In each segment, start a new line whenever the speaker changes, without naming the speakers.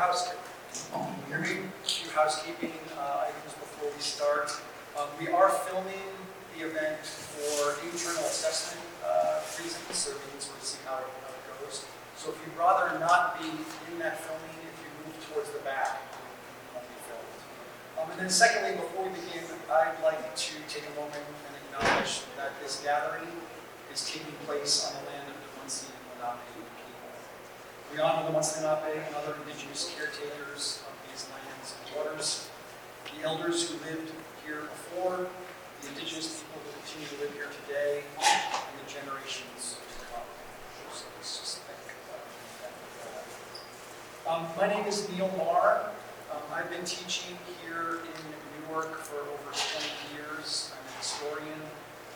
housekeeping. Can you hear me? A few housekeeping items before we start. We are filming the event for internal assessment reasons, so we can sort of see how it goes. So if you'd rather not be in that filming, if you move towards the back, you won't be filmed. And then secondly, before we begin, I'd like to take a moment and acknowledge that this gathering is taking place on the land of the Munsee and Lenape people. We honor the Munsee and Lenape and other indigenous caretakers of these lands and waters, the elders who lived here before, the indigenous people who continue to live here today, and the generations to come. So let's just think about that. My name is Neil Marr. I've been teaching here in Newark for over 20 years. I'm a historian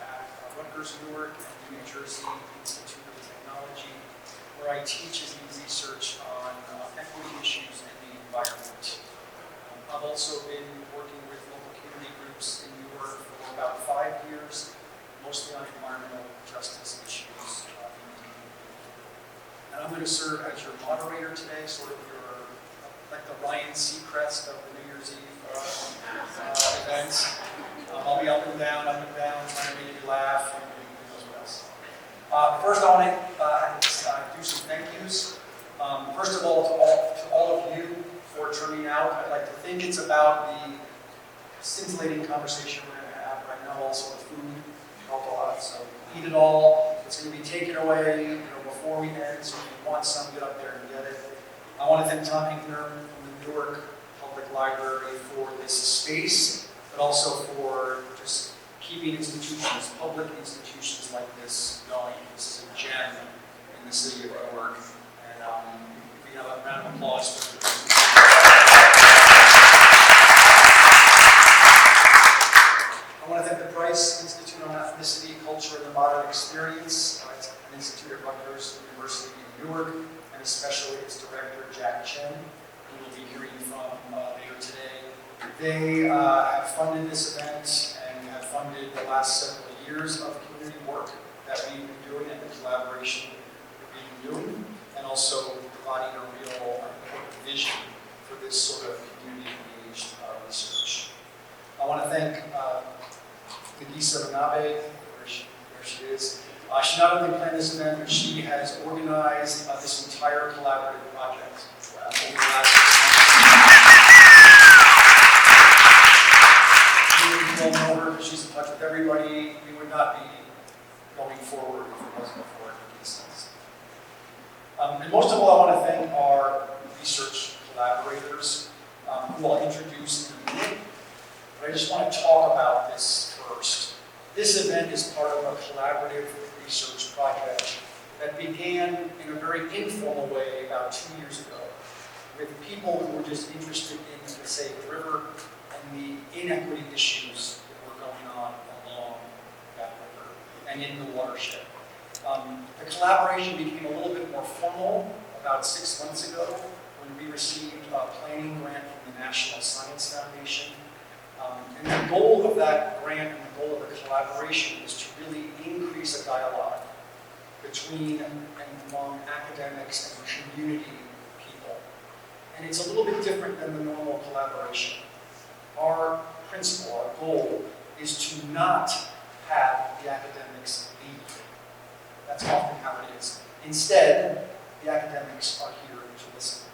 at Rutgers, Newark, and the New Jersey Institute of Technology, where I teach and research on equity issues and the environment. I've also been working with local community groups in Newark for about 5 years, mostly on environmental justice issues. And I'm going to serve as your moderator today, sort of your, like the Ryan Seacrest of the New Year's Eve events. I'll be up and down, trying to make you laugh, and those best. First, I want to do some thank yous. First of all, to all of you for turning out. I'd like to think it's about the scintillating conversation we're going to have. I know also the food helped a lot, so eat it all. It's going to be taken away before we end, so if you want some, get up there and get it. I want to thank Tom Hinkner from the Newark Public Library for this space, but also for just keeping institutions, public institutions like this going. This is a gem in the city of Newark. And if we have a round of applause for the I want to thank the Price Institute on Ethnicity, Culture, and the Modern Experience. It's an institute at Rutgers University in Newark, and especially its director, Jack Chen, who we'll be hearing from later today. They have funded this event and have funded the last several years of community work that we've been doing and the collaboration that we've been doing, and also providing a real important vision for this sort of community-engaged research. I want to thank Nagisa Manabe, where she is. She not only planned this event, but she has organized this entire collaborative project over the last 6 months. Well know her, she's in touch with everybody. We would not be going forward if it wasn't for Nagisa's. And most of all, I want to thank our research collaborators who I'll introduce in a minute. But I just want to talk about this first. This event is part of a collaborative research project that began in a very informal way about 2 years ago with people who were just interested in the Passaic River and the inequity issues that were going on along that river and in the watershed. The collaboration became a little bit more formal about 6 months ago when we received a planning grant from the National Science Foundation. And the goal of that grant and the goal of the collaboration is to really increase a dialogue between and among academics and community people. And it's a little bit different than the normal collaboration. Our principle, our goal, is to not have the academics lead. That's often how it is. Instead, the academics are here to listen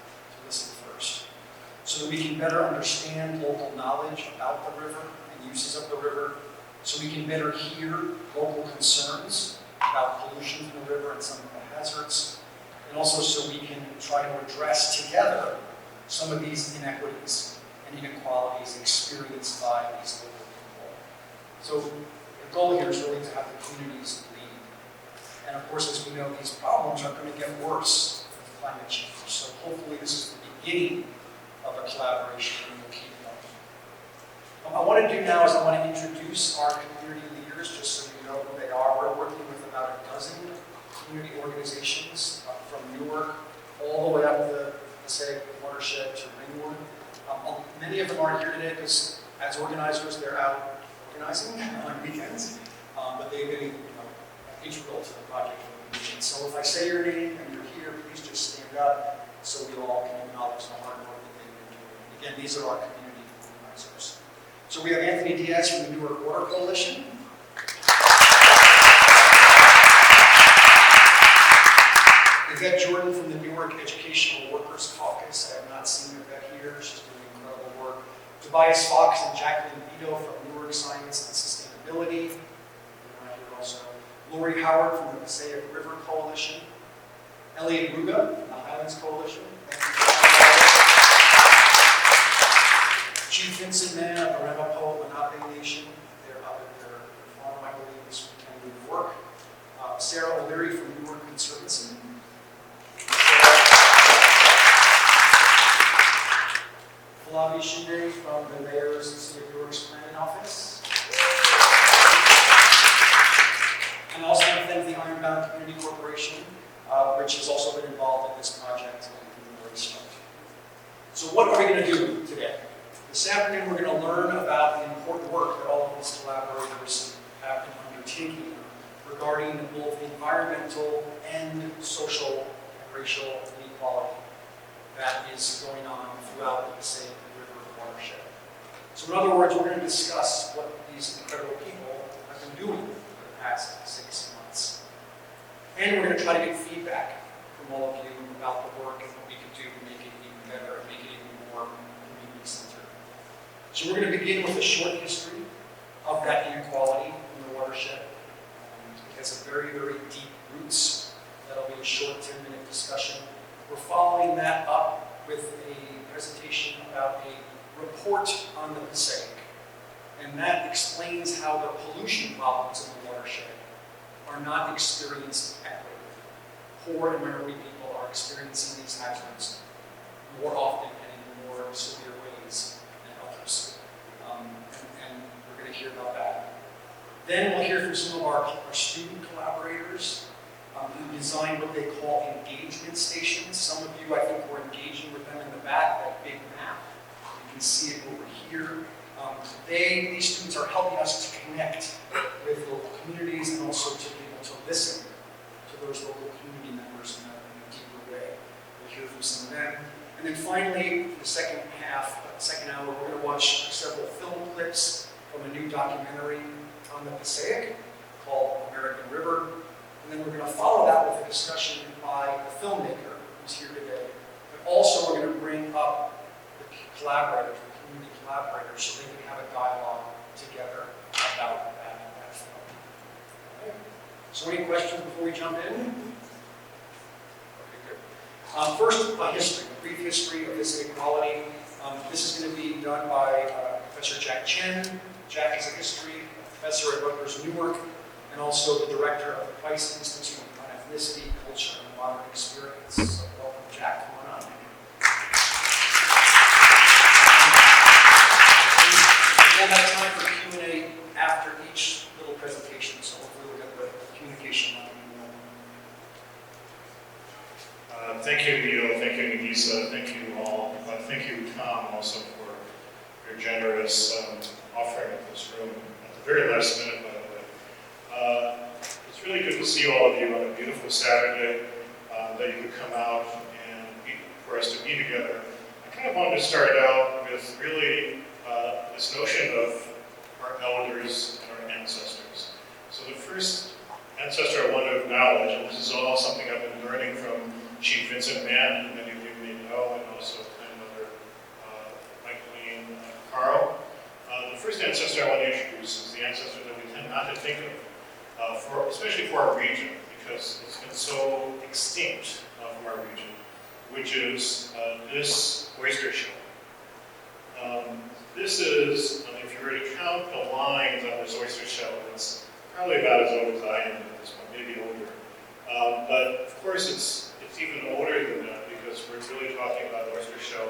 first, so that we can better understand local knowledge about the river and uses of the river, so we can better hear local concerns about pollution in the river and some of the hazards, and also so we can try to address together some of these inequities and inequalities experienced by these local people. So the goal here is really to have the communities lead. And of course, as we know, these problems are going to get worse with climate change. So hopefully this is the beginning of a collaboration and we'll keep going. What I want to do now is I want to introduce our community leaders, just so you know who they are. We're working with about a dozen community organizations from Newark all the way up the Passaic watershed to Ringwood. Many of them aren't here today because as organizers they're out organizing on weekends, but they've been integral to the project. So if I say your name and you're here, please just stand up so we all can acknowledge the hard work that they've been doing. Again, these are our community organizers. So we have Anthony Diaz from the Newark Water Coalition. Yvette Jordan from the Newark Educational Workers Caucus. I have not seen Yvette here. She's doing incredible work. Tobias Fox and Jacqueline Vito from Newark Science and Sustainability. Right here also. Lori Howard from the Passaic River Coalition. Elliot Ruga from the Highlands Coalition. Chief Vincent Mann of the Ramapo Lenape Nation. They're up at their farm, I believe, this weekend in Newark. Sarah O'Leary from Newark Conservancy. Falabi Shinde from the Mayor's City of Newark's Planning Office. And also want to thank the Ironbound Community Corporation, which has also been involved in this project from the very start. So what are we going to do today? This afternoon we're going to learn about the important work that all of these collaborators have been undertaking regarding both environmental and social and racial inequality that is going on throughout the Passaic River watershed. So in other words, we're going to discuss what these incredible people have been doing for the past 6 months. And we're going to try to get feedback from all of you about the work and what we can do to make it even better and make it even more community-centered. So we're going to begin with a short history of that inequality in the watershed. It has a very, very deep roots. That'll be a short 10-minute discussion. We're following that up with a presentation about a report on the Passaic. And that explains how the pollution problems in the watershed are not experienced equitably. Poor and minority people are experiencing these hazards more often and in more severe ways than others. And we're going to hear about that. Then we'll hear from some of our student collaborators who designed what they call engagement stations. Some of you, I think, were engaging with them in the back, that big map. You can see it over here. These students are helping us to connect with local communities and also to be able to listen to those local community members in a deeper way. We'll hear from some of them. And then finally, the second half, second hour, we're going to watch several film clips from a new documentary on the Passaic called American River. And then we're going to follow that with a discussion by the filmmaker who's here today. But also we're going to bring up the collaborators, the community collaborators, so they can have a dialogue together about that film. Okay. So any questions before we jump in? Okay, good. First, a history, a brief history of this inequality. This is going to be done by Professor Jack Chen. Jack is a history professor at Rutgers Newark, and also the director of the Price Institute on Ethnicity, Culture, and Modern Experience. So welcome, Jack. Come on up. We'll have time for Q&A after each little presentation, so hopefully we'll get the communication line.
Thank you, Neil. Thank you, Nagisa. Thank you all. Thank you, Tom, also for your generous offering of this room at the very last minute, by the way. It's really good to see all of you on a beautiful Saturday, that you could come out and for us to be together. I kind of wanted to start out with really this notion of our elders and our ancestors. So the first ancestor I want to acknowledge, and this is all something I've been learning from Chief Vincent Mann, who many of you may know, and also grandmother Michaeline Carl. The first ancestor I want to introduce is the ancestor that we tend not to think of, especially for our region, because it's been so extinct from our region, which is this oyster shell. This is, if you were to count the lines on this oyster shell, it's probably about as old as I am at this point, maybe older. But of course, it's even older than that because we're really talking about oyster shell.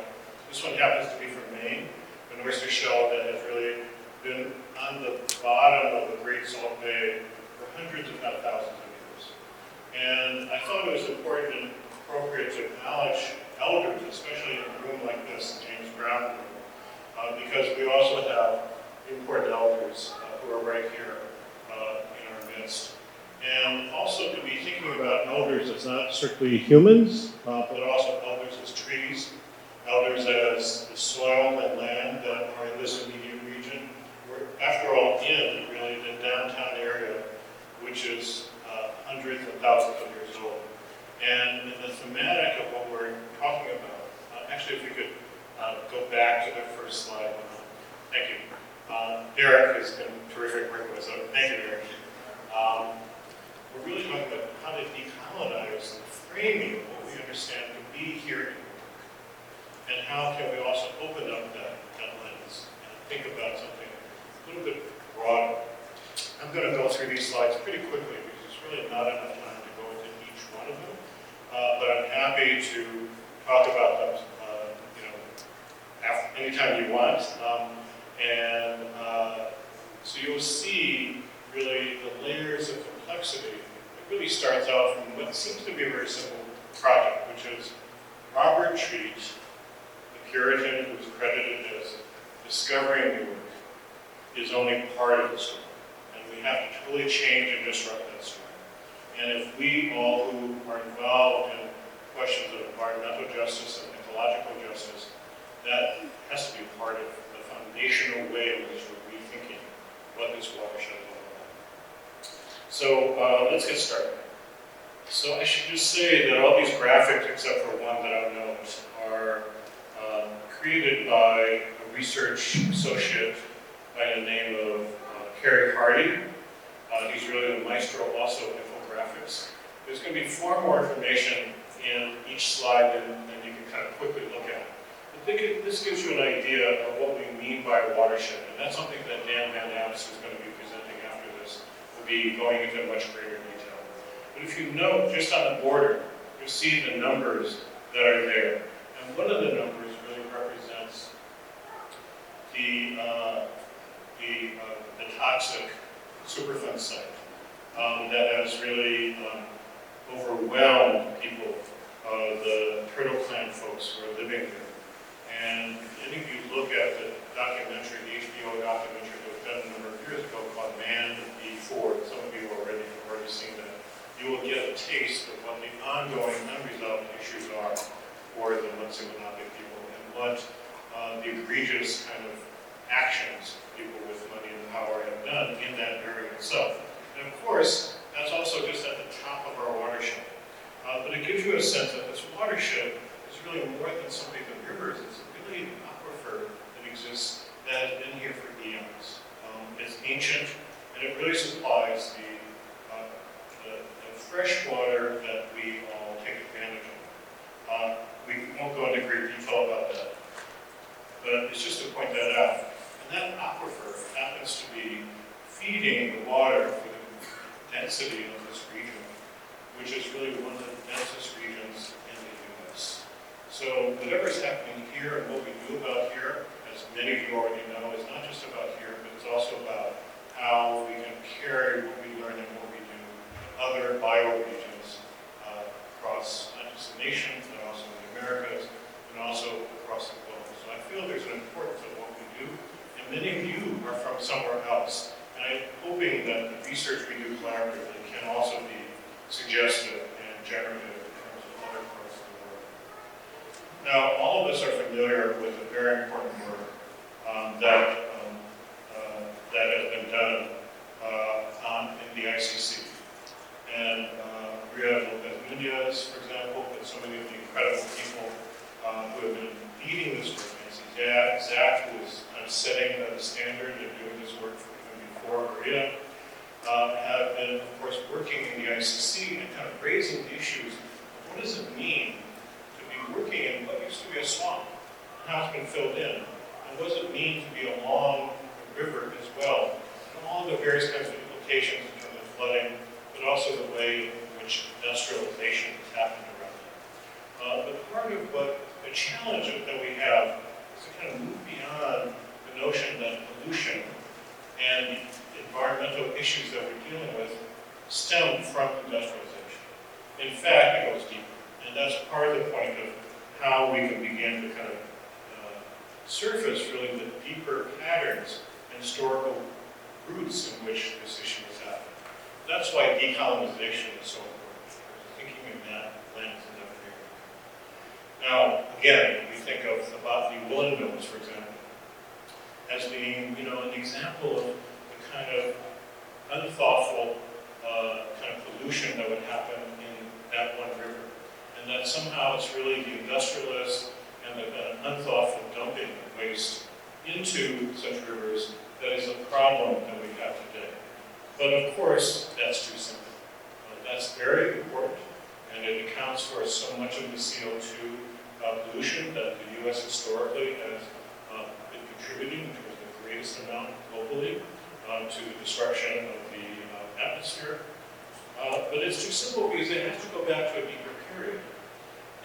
This one happens to be from Maine, an oyster shell that has really been on the bottom of the Great Salt Bay for hundreds, if not thousands of years. And I thought it was important and appropriate to acknowledge elders, especially in a room like this, the James Brown room, because we also have important elders who are right here in our midst. And also to be thinking about elders as not strictly humans, but also elders as trees, elders as the soil and land that are in this immediate region. We're, after all, in really the downtown area, which is hundreds of thousands of years old. And in the thematic of what we're talking about, actually if we could go back to the first slide. Thank you. Derek has been terrific working with us, so thank you, Derek. We're really talking about how to decolonize the framing of what we understand to be here in Newark. And how can we also open up that lens and think about something a little bit broader. I'm going to go through these slides pretty quickly because there's really not enough time to go into each one of them. But I'm happy to talk about them anytime you want. So you'll see really the layers of complexity. It really starts out from what seems to be a very simple project, which is Robert Treat, the Puritan who was credited as discovering Newark, is only part of the story. And we have to totally change and disrupt that story. And if we all who are involved in questions of environmental justice and ecological justice, that has to be part of the foundational way in which we're rethinking what this watershed is all about. So let's get started. So I should just say that all these graphics, except for one that I'll note, are created by a research associate by the name of Carrie Hardy. He's really the maestro also of infographics. There's going to be far more information in each slide than you can kind of quickly look at. This gives you an idea of what we mean by watershed, and that's something that Dan Van Apps, who's going to be presenting after this, will be going into much greater detail. But if you note, just on the border, you see the numbers that are there. And one of the numbers really represents the toxic Superfund site that has really overwhelmed people, the Turtle Clan folks who are living there. And I think if you look at the documentary, the HBO documentary that was done a number of years ago called Man Before, some of you already have already seen that, you will get a taste of what the ongoing unresolved issues are for the Munsee-Lenape people and what the egregious kind of actions people with money and power have done in that area itself. And of course, that's also just at the top of our watershed. But it gives you a sense that this watershed is really more than simply the rivers. It's really an aquifer that exists that has been here for eons. It's ancient, and it really supplies the fresh water that we all take advantage of. We won't go into great detail about that, but it's just to point that out. And that aquifer happens to be feeding the water for the density of this region, which is really one of the densest regions in the U.S. So whatever's happening here and what we do about here, as many of you already know, is not just about here, but it's also about how we can carry what we learn and what we do to other bioregions across not just the nation, but also the Americas, and also across the globe. So I feel there's an importance of what we do, and many of you are from somewhere else. And I'm hoping that the research we do collaboratively can also be suggestive and generative in terms of other parts of the world. Now, all of us are familiar with a very important work that has been done in the ICC. And Maria Lopez-Nunez, for example, but so many of the incredible people who have been leading this work. Zach, who is kind of setting the standard and doing this work even before Maria, have been, of course, working in the ICC and kind of raising the issues of what does it mean to be working in what used to be a swamp, and how it's been filled in, and what does it mean to be along the river as well, and all the various kinds of implications in terms of flooding, but also the way in which industrialization has happened around it. But part of what the challenge that we have is to kind of move beyond the notion that pollution and environmental issues that we're dealing with stem from industrialization. In fact, it goes deeper. And that's part of the point of how we can begin to kind of surface really the deeper patterns and historical roots in which this issue has happened. That's why decolonization is so important, thinking in that lens and that area. Now, again, we think of the Botany woolen mills, for example, as being, an example of the kind of unthoughtful kind of pollution that would happen in that one river. And that somehow it's really the industrialists and the unthoughtful dumping of waste into such rivers that is a problem that we have today. But of course, that's too simple. That's very important, and it accounts for so much of the CO2 pollution that the U.S. historically has been contributing to the greatest amount globally to the destruction of the atmosphere. But it's too simple because it has to go back to a deeper period.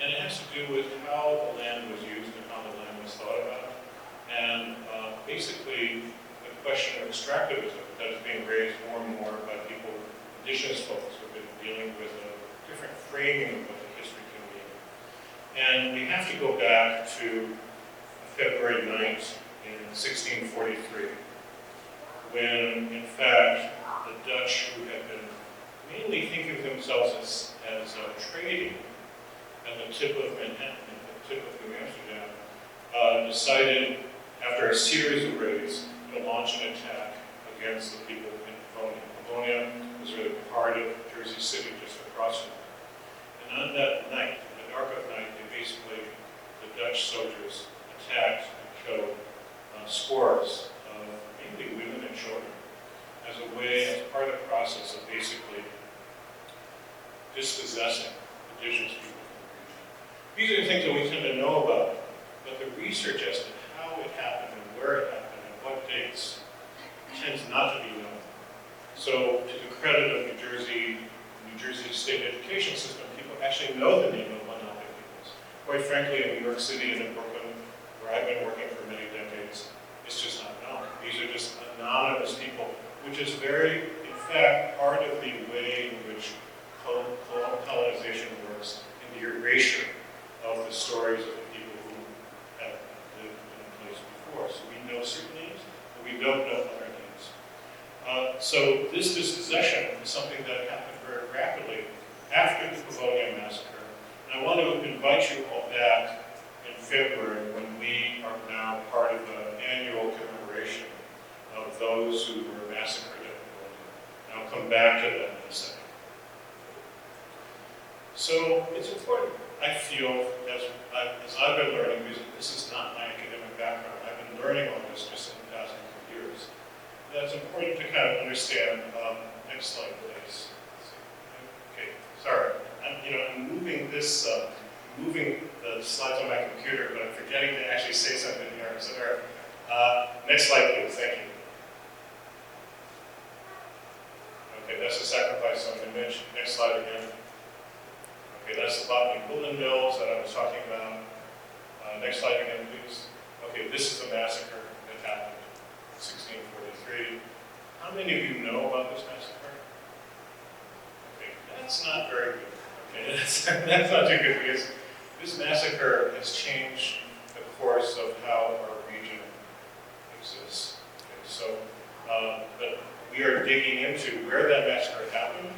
And it has to do with how the land was used and how the land was thought about. And basically, the question of extractivism that is being raised more and more by people, indigenous folks who have been dealing with a different framing of what the history can be. And we have to go back to February 9th in 1643, when, in fact, the Dutch, who had been mainly thinking of themselves as trading at the tip of Manhattan, at the tip of New Amsterdam, decided, after a series of raids, to launch an attack against the people in Livonia. Livonia was really part of Jersey City, just across from it. And on that night, in the dark of night, they basically, the Dutch soldiers, attacked and killed scores of mainly women and children, as a way, as part of the process of basically dispossessing indigenous people. These are the things that we tend to know about, but the research as to how it happened and where it happened and what dates tends not to be known. So, to the credit of New Jersey state education system, people actually know the name of Lenape peoples. Quite frankly, in New York City and in Brooklyn, where I've been working for many decades, it's just not known. These are just anonymous people, which is very, in fact, part of the way in which colonization works, in the erasure of the stories of the people who have lived in a place before. So we know certain names, but we don't know other names. So this dispossession is something that happened very rapidly after the Livonia massacre. And I want to invite you all back in February, when we are now part of an annual commemoration of those who were massacred at Livonia. And I'll come back to that in a second. So it's important, I feel, as I've been learning, because this is not my academic background, I've been learning all this just in the past few years. That's important to kind of understand. Next slide, please. Okay, sorry. I'm moving this, moving the slides on my computer, but I'm forgetting to actually say something here. So next slide, please. Thank you. Okay, that's the sacrifice on the image. Next slide again. Okay, that's the Botany woolen mills that I was talking about. Next slide again, please. Okay, this is the massacre that happened in 1643. How many of you know about this massacre? Okay, that's not very good. Okay, that's not too good, because this massacre has changed the course of how our region exists. Okay, so, but we are digging into where that massacre happened,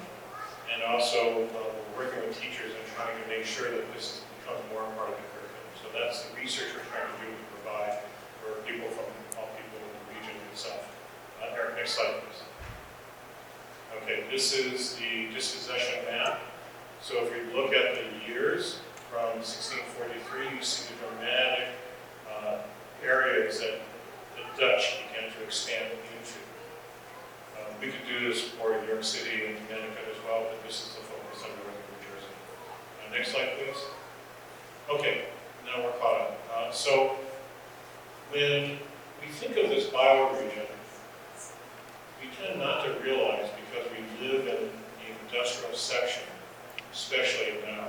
and also we're working with teachers and trying to make sure that this becomes more and part of the curriculum. So that's the research we're trying to do to provide for people from all people in the region itself. Eric, next slide, please. Okay, this is the dispossession map. So if you look at the years from 1643, you see the dramatic areas that the Dutch began to expand into. We could do this for New York City and Connecticut as well, but this is the focus on Northern New Jersey. Next slide, please. Okay, now we're caught up. So when we think of this bioregion, we tend not to realize, because we live in the industrial section, especially now,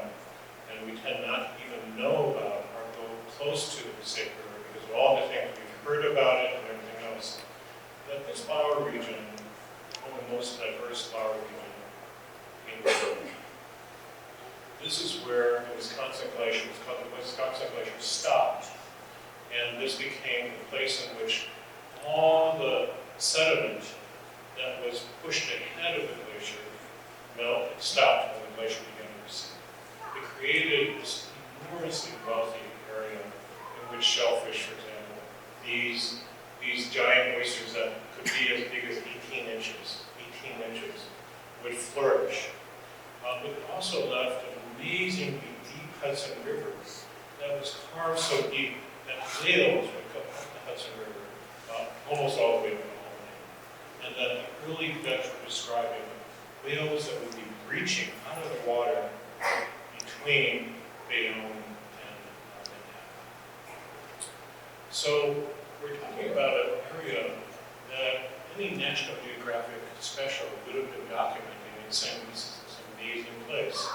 and we tend not to even know about or go close to the Passaic River because of all the things we've heard about it and everything else, that this bioregion, one of the most diverse bioregion in the world. This is where the Wisconsin Glacier stopped, and this became the place in which all the sediment that was pushed ahead of the glacier melted, stopped when the glacier began to recede. It created this enormously wealthy area in which shellfish, for example, these giant oysters that could be as big as 18 inches, would flourish. But it also left an amazingly deep Hudson River that was carved so deep that whales would come up the Hudson River, almost all the way to the and that the early Dutch were describing whales that would be breaching out of the water between Bayonne and Manhattan. So we're talking about an area that any National Geographic special would have been documenting and saying this is an amazing place.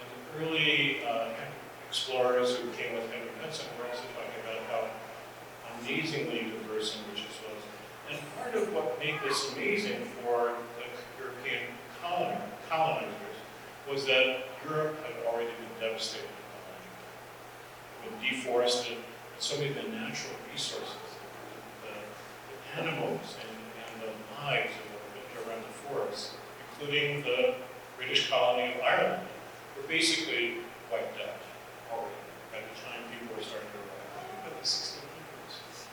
And the early explorers who came with Henry Hudson were also talking about how amazingly diverse and rich this was. And part of what made this amazing for the European colonizers was that Europe had already been devastated by it. It had been deforested, and so many of the natural resources, the animals and the lives that were around the forests, including the British colony of Ireland, were basically wiped out already by the time people were starting to arrive. About the 1600s.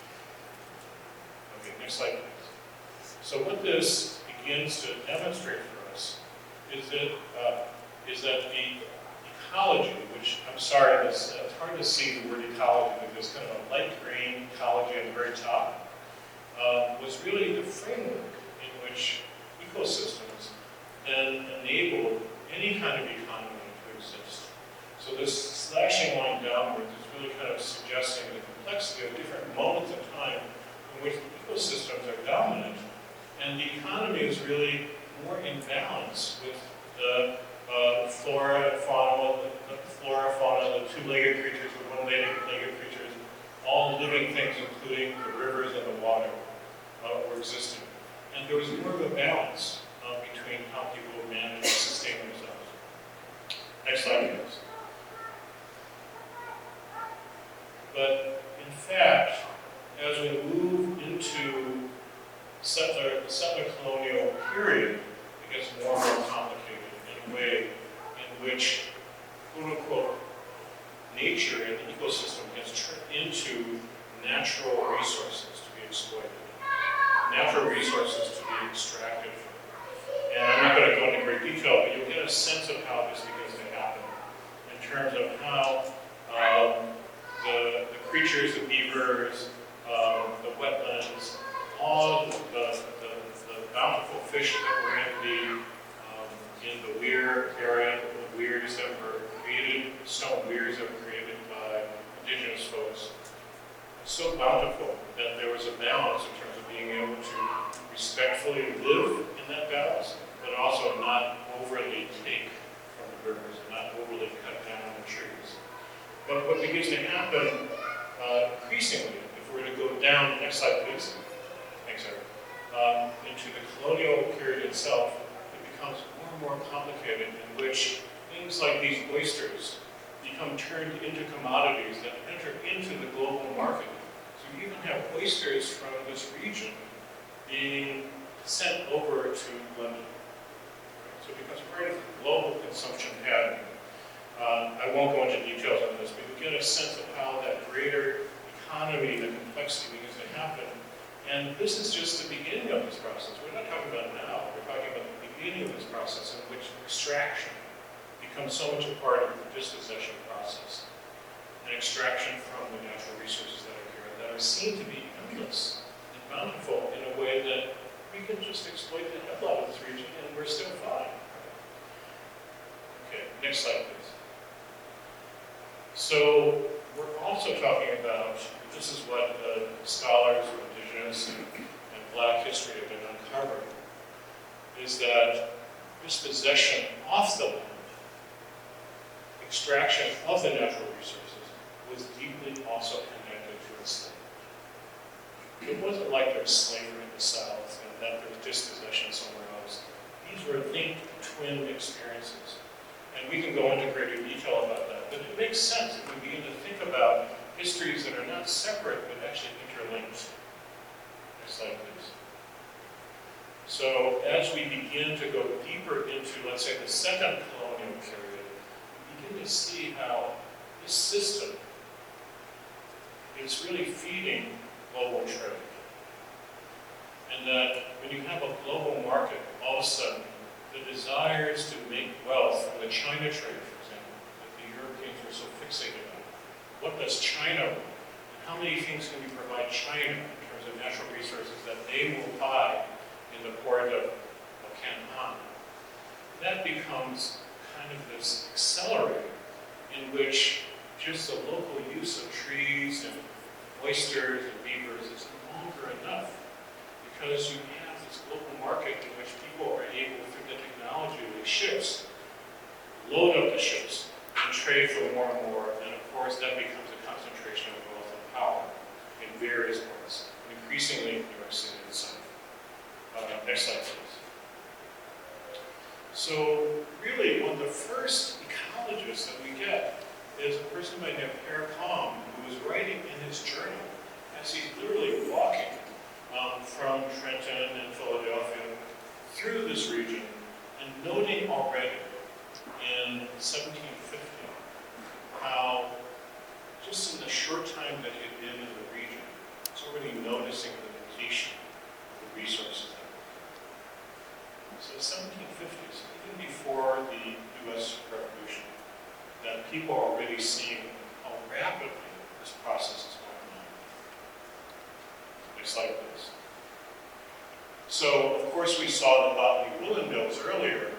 Okay, next slide, please. So what this begins to demonstrate for us is that the ecology, which I'm sorry, it's hard to see the word ecology because kind of a light green ecology at the very top, was really the framework in which ecosystems then enabled any kind of economy to exist. So this slashing line downwards is really kind of suggesting the complexity of different moments of time in which ecosystems are dominant, and the economy is really more in balance with the flora, fauna, the two-legged creatures, the one-legged creatures, all living things, including the rivers and the water, were existing. And there was more of a balance between how people managed to sustain themselves. Next slide, please. But in fact, as we move into the settler colonial period, it gets more and more complicated in a way in which, quote unquote, nature and the ecosystem gets turned into natural resources to be exploited, natural resources to be extracted from. And I'm not going to go into great detail, but you'll get a sense of how this begins to happen in terms of how the creatures, the beavers, the wetlands, all the bountiful fish that were in the weir area, the weirs that were created, stone weirs that were created by indigenous folks, so bountiful that there was a balance in terms of being able to respectfully live in that balance, but also not overly take from the rivers and not overly cut down the trees. But what begins to happen increasingly, if we're going to go down, next slide please, thanks Eric, into the colonial period itself, it becomes more and more complicated in which things like these oysters become turned into commodities that enter into the global market. So you even have oysters from this region being sent over to London. So it becomes part of the global consumption pattern. I won't go into details on this, but you get a sense of how that greater economy, the complexity begins to happen. And this is just the beginning of this process. We're not talking about now, we're talking about the beginning of this process in which extraction becomes so much a part of the dispossession process. And extraction from the natural resources that are here that are seen to be endless and bountiful in a way that we can just exploit the hell out of this region and we're still fine. Okay, next slide please. So we're also talking about, this is what scholars of indigenous and black history have been uncovering, is that dispossession off the land, extraction of the natural resources, was deeply also connected to enslavement. It wasn't like there was slavery in the South and that there was dispossession somewhere else. These were linked twin experiences. And we can go into greater detail about that, but it makes sense if we begin to think about histories that are not separate, but actually interlinked. Next slide, please. So as we begin to go deeper into, let's say, the second colonial period, we begin to see how this system is really feeding global trade. And that when you have a global market, all of a sudden, the desires to make wealth from the China trade, for example, that the Europeans were so fixated on. What does China want? And how many things can we provide China in terms of natural resources that they will buy in the port of Canton? That becomes kind of this accelerator in which just the local use of trees and oysters and beavers is no longer enough, because you have this global market in which people are able, through the technology of these ships, load up the ships and trade for more and more, and of course that becomes a concentration of wealth and power in various parts, increasingly in New York City itself. Next slide, please. So really, one of the first ecologists that we get is a person by the name of Per Kalm, who is writing in his journal as he's literally walking from Trenton and Philadelphia through this region and noting already in 1750 how just in the short time that he had been in the region, he's already noticing the depletion of the resources that were there. So 1750s, even before the U.S. Revolution, that people are already seeing how rapidly this process is going on. Next slide, please. So, of course, we saw the botany woolen mills earlier,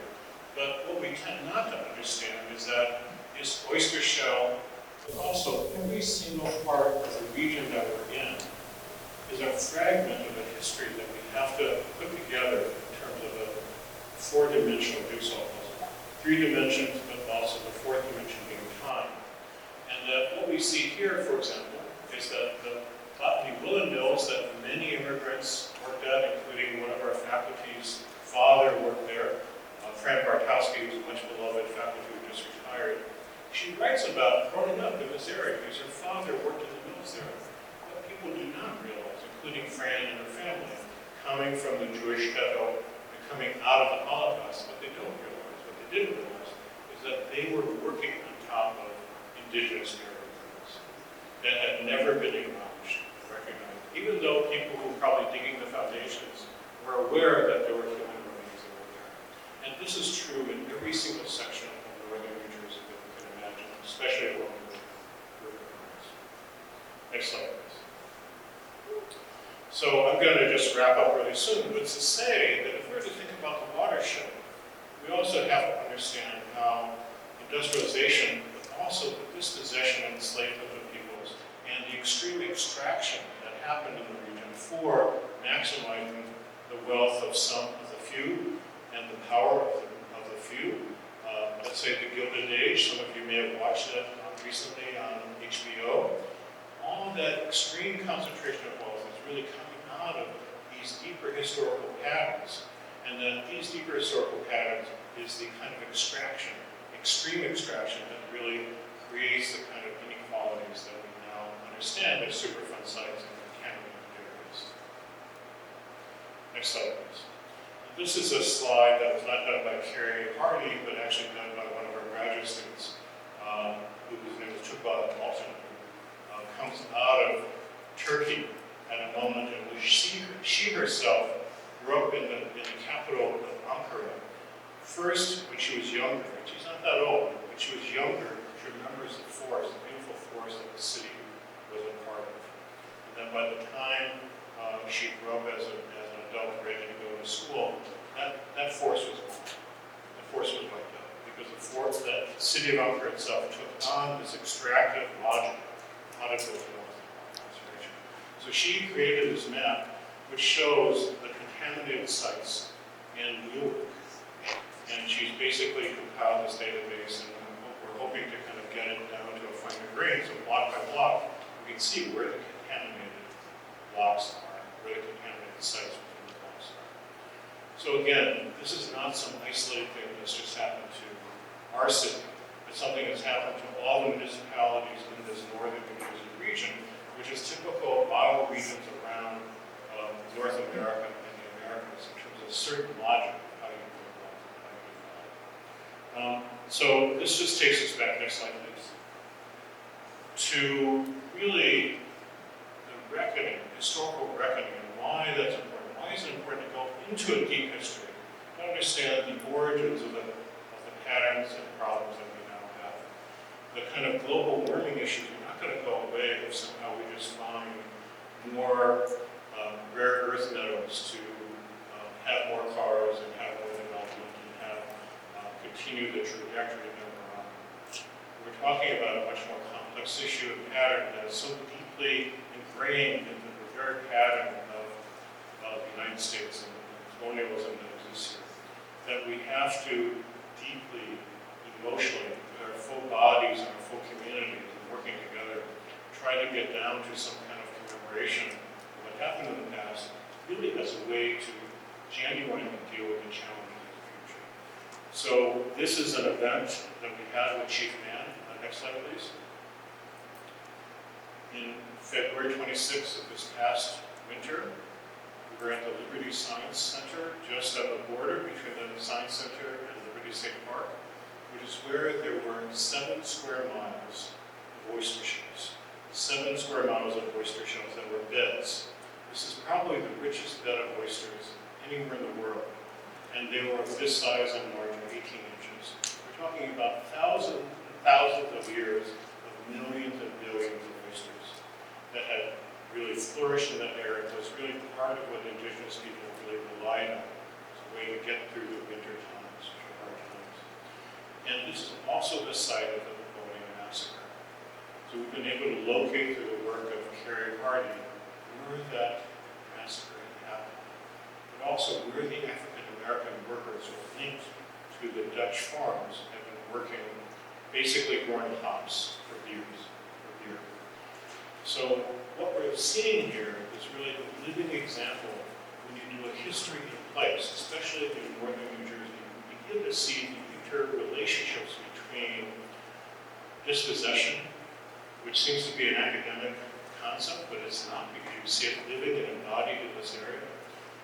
but what we tend not to understand is that this oyster shell, but also every single part of the region that we're in, is a fragment of a history that we have to put together in terms of a four-dimensional jigsaw puzzle. 3 dimensions, but also the fourth dimension being time. And what we see here, for example, is that the botany woolen mills that many immigrants worked at, including one of our faculty's father worked there, Fran Bartowski, who's a much beloved faculty who just retired. She writes about growing up in this area because her father worked in the mills there. What people do not realize, including Fran and her family, coming from the Jewish ghetto and coming out of the Holocaust, what they don't realize, what they didn't realize, is that they were working on top of indigenous areas that had never been acknowledged, recognized, even though people who were probably digging the foundations were aware that there were human remains that were there. And this is true in every single section of northern New Jersey that we can imagine, especially along the river currents. Next slide, please. So I'm going to just wrap up really soon, but to say that if we were to think about the watershed, we also have to understand how industrialization, but also the dispossession and enslavement of peoples and the extreme extraction that happened in the region for maximizing the wealth of some of the few and the power of the few. Let's say the Gilded Age, some of you may have watched it recently on HBO. All that extreme concentration of wealth is really coming out of these deeper historical patterns. And that these deeper historical patterns is the kind of extraction, extreme extraction that really creates the kind of inequalities that we now understand as Superfund sites and contaminated areas. Next slide, please. This is a slide that was not done by Carrie Hardy, but actually done by one of our graduate students, whose name is Tuba Alton, who comes out of Turkey at a moment in which she herself grew up in the capital of Ankara. First, when she was younger, and she's not that old, when she was younger, she remembers the forest, the beautiful forest that the city was a part of. And then by the time she grew up as an adult ready to go to school, that forest was gone. The forest was wiped out because the city of Ankara itself took on this extractive logic how to build conservation. So she created this map which shows the contaminated sites in Newark. And she's basically compiled this database, and we're hoping to kind of get it down to a finer grain, so block by block, we can see where the contaminated blocks are, where the contaminated sites within the blocks are. So again, this is not some isolated thing that's just happened to our city. It's something that's happened to all the municipalities in this northern New Jersey region, which is typical of bioregions around North America and the Americas in terms of certain logic of how you build wealth. So this just takes us back. Next slide, please. to really the reckoning, historical reckoning, and why that's important. Why is it important to go into a deep history to understand the origins of the patterns and problems that we now have? The kind of global warming issues are not going to go away if somehow we just find more rare earth metals to have more cars and have more development and have continue the trajectory that we're on. We're talking about a much more complex issue of pattern that is so deeply ingrained into the very pattern of the United States and colonialism that exists here, that we have to deeply, emotionally, with our full bodies and our full communities and working together, try to get down to some kind of commemoration of what happened in the past, really as a way to genuinely deal with the challenges of the future. So this is an event that we had with Chief Mann. Next slide, please. In February 26th of this past winter, we were at the Liberty Science Center, just at the border between the Science Center and Liberty State Park, which is where there were 7 square miles of oyster shells. 7 square miles of oyster shells that were beds. This is probably the richest bed of oysters anywhere in the world. And they were of this size and larger, 18 inches. We're talking about thousands and thousands of years of millions and billions of oysters that had really flourished in that area. It was really part of what indigenous people really relied on as a way to get through the winter times, which are hard times. And this is also the site of the Napoleon Massacre. So we've been able to locate through the work of Carrie Hardy where that massacre had happened, but also where the African American workers were linked to the Dutch farms have been working, basically growing hops for beer. So what we're seeing here is really a living example. When you do a history in place, especially in northern New Jersey, you begin to see the interrelationships between dispossession, which seems to be an academic concept, but it's not, because you see it living and embodied in this area.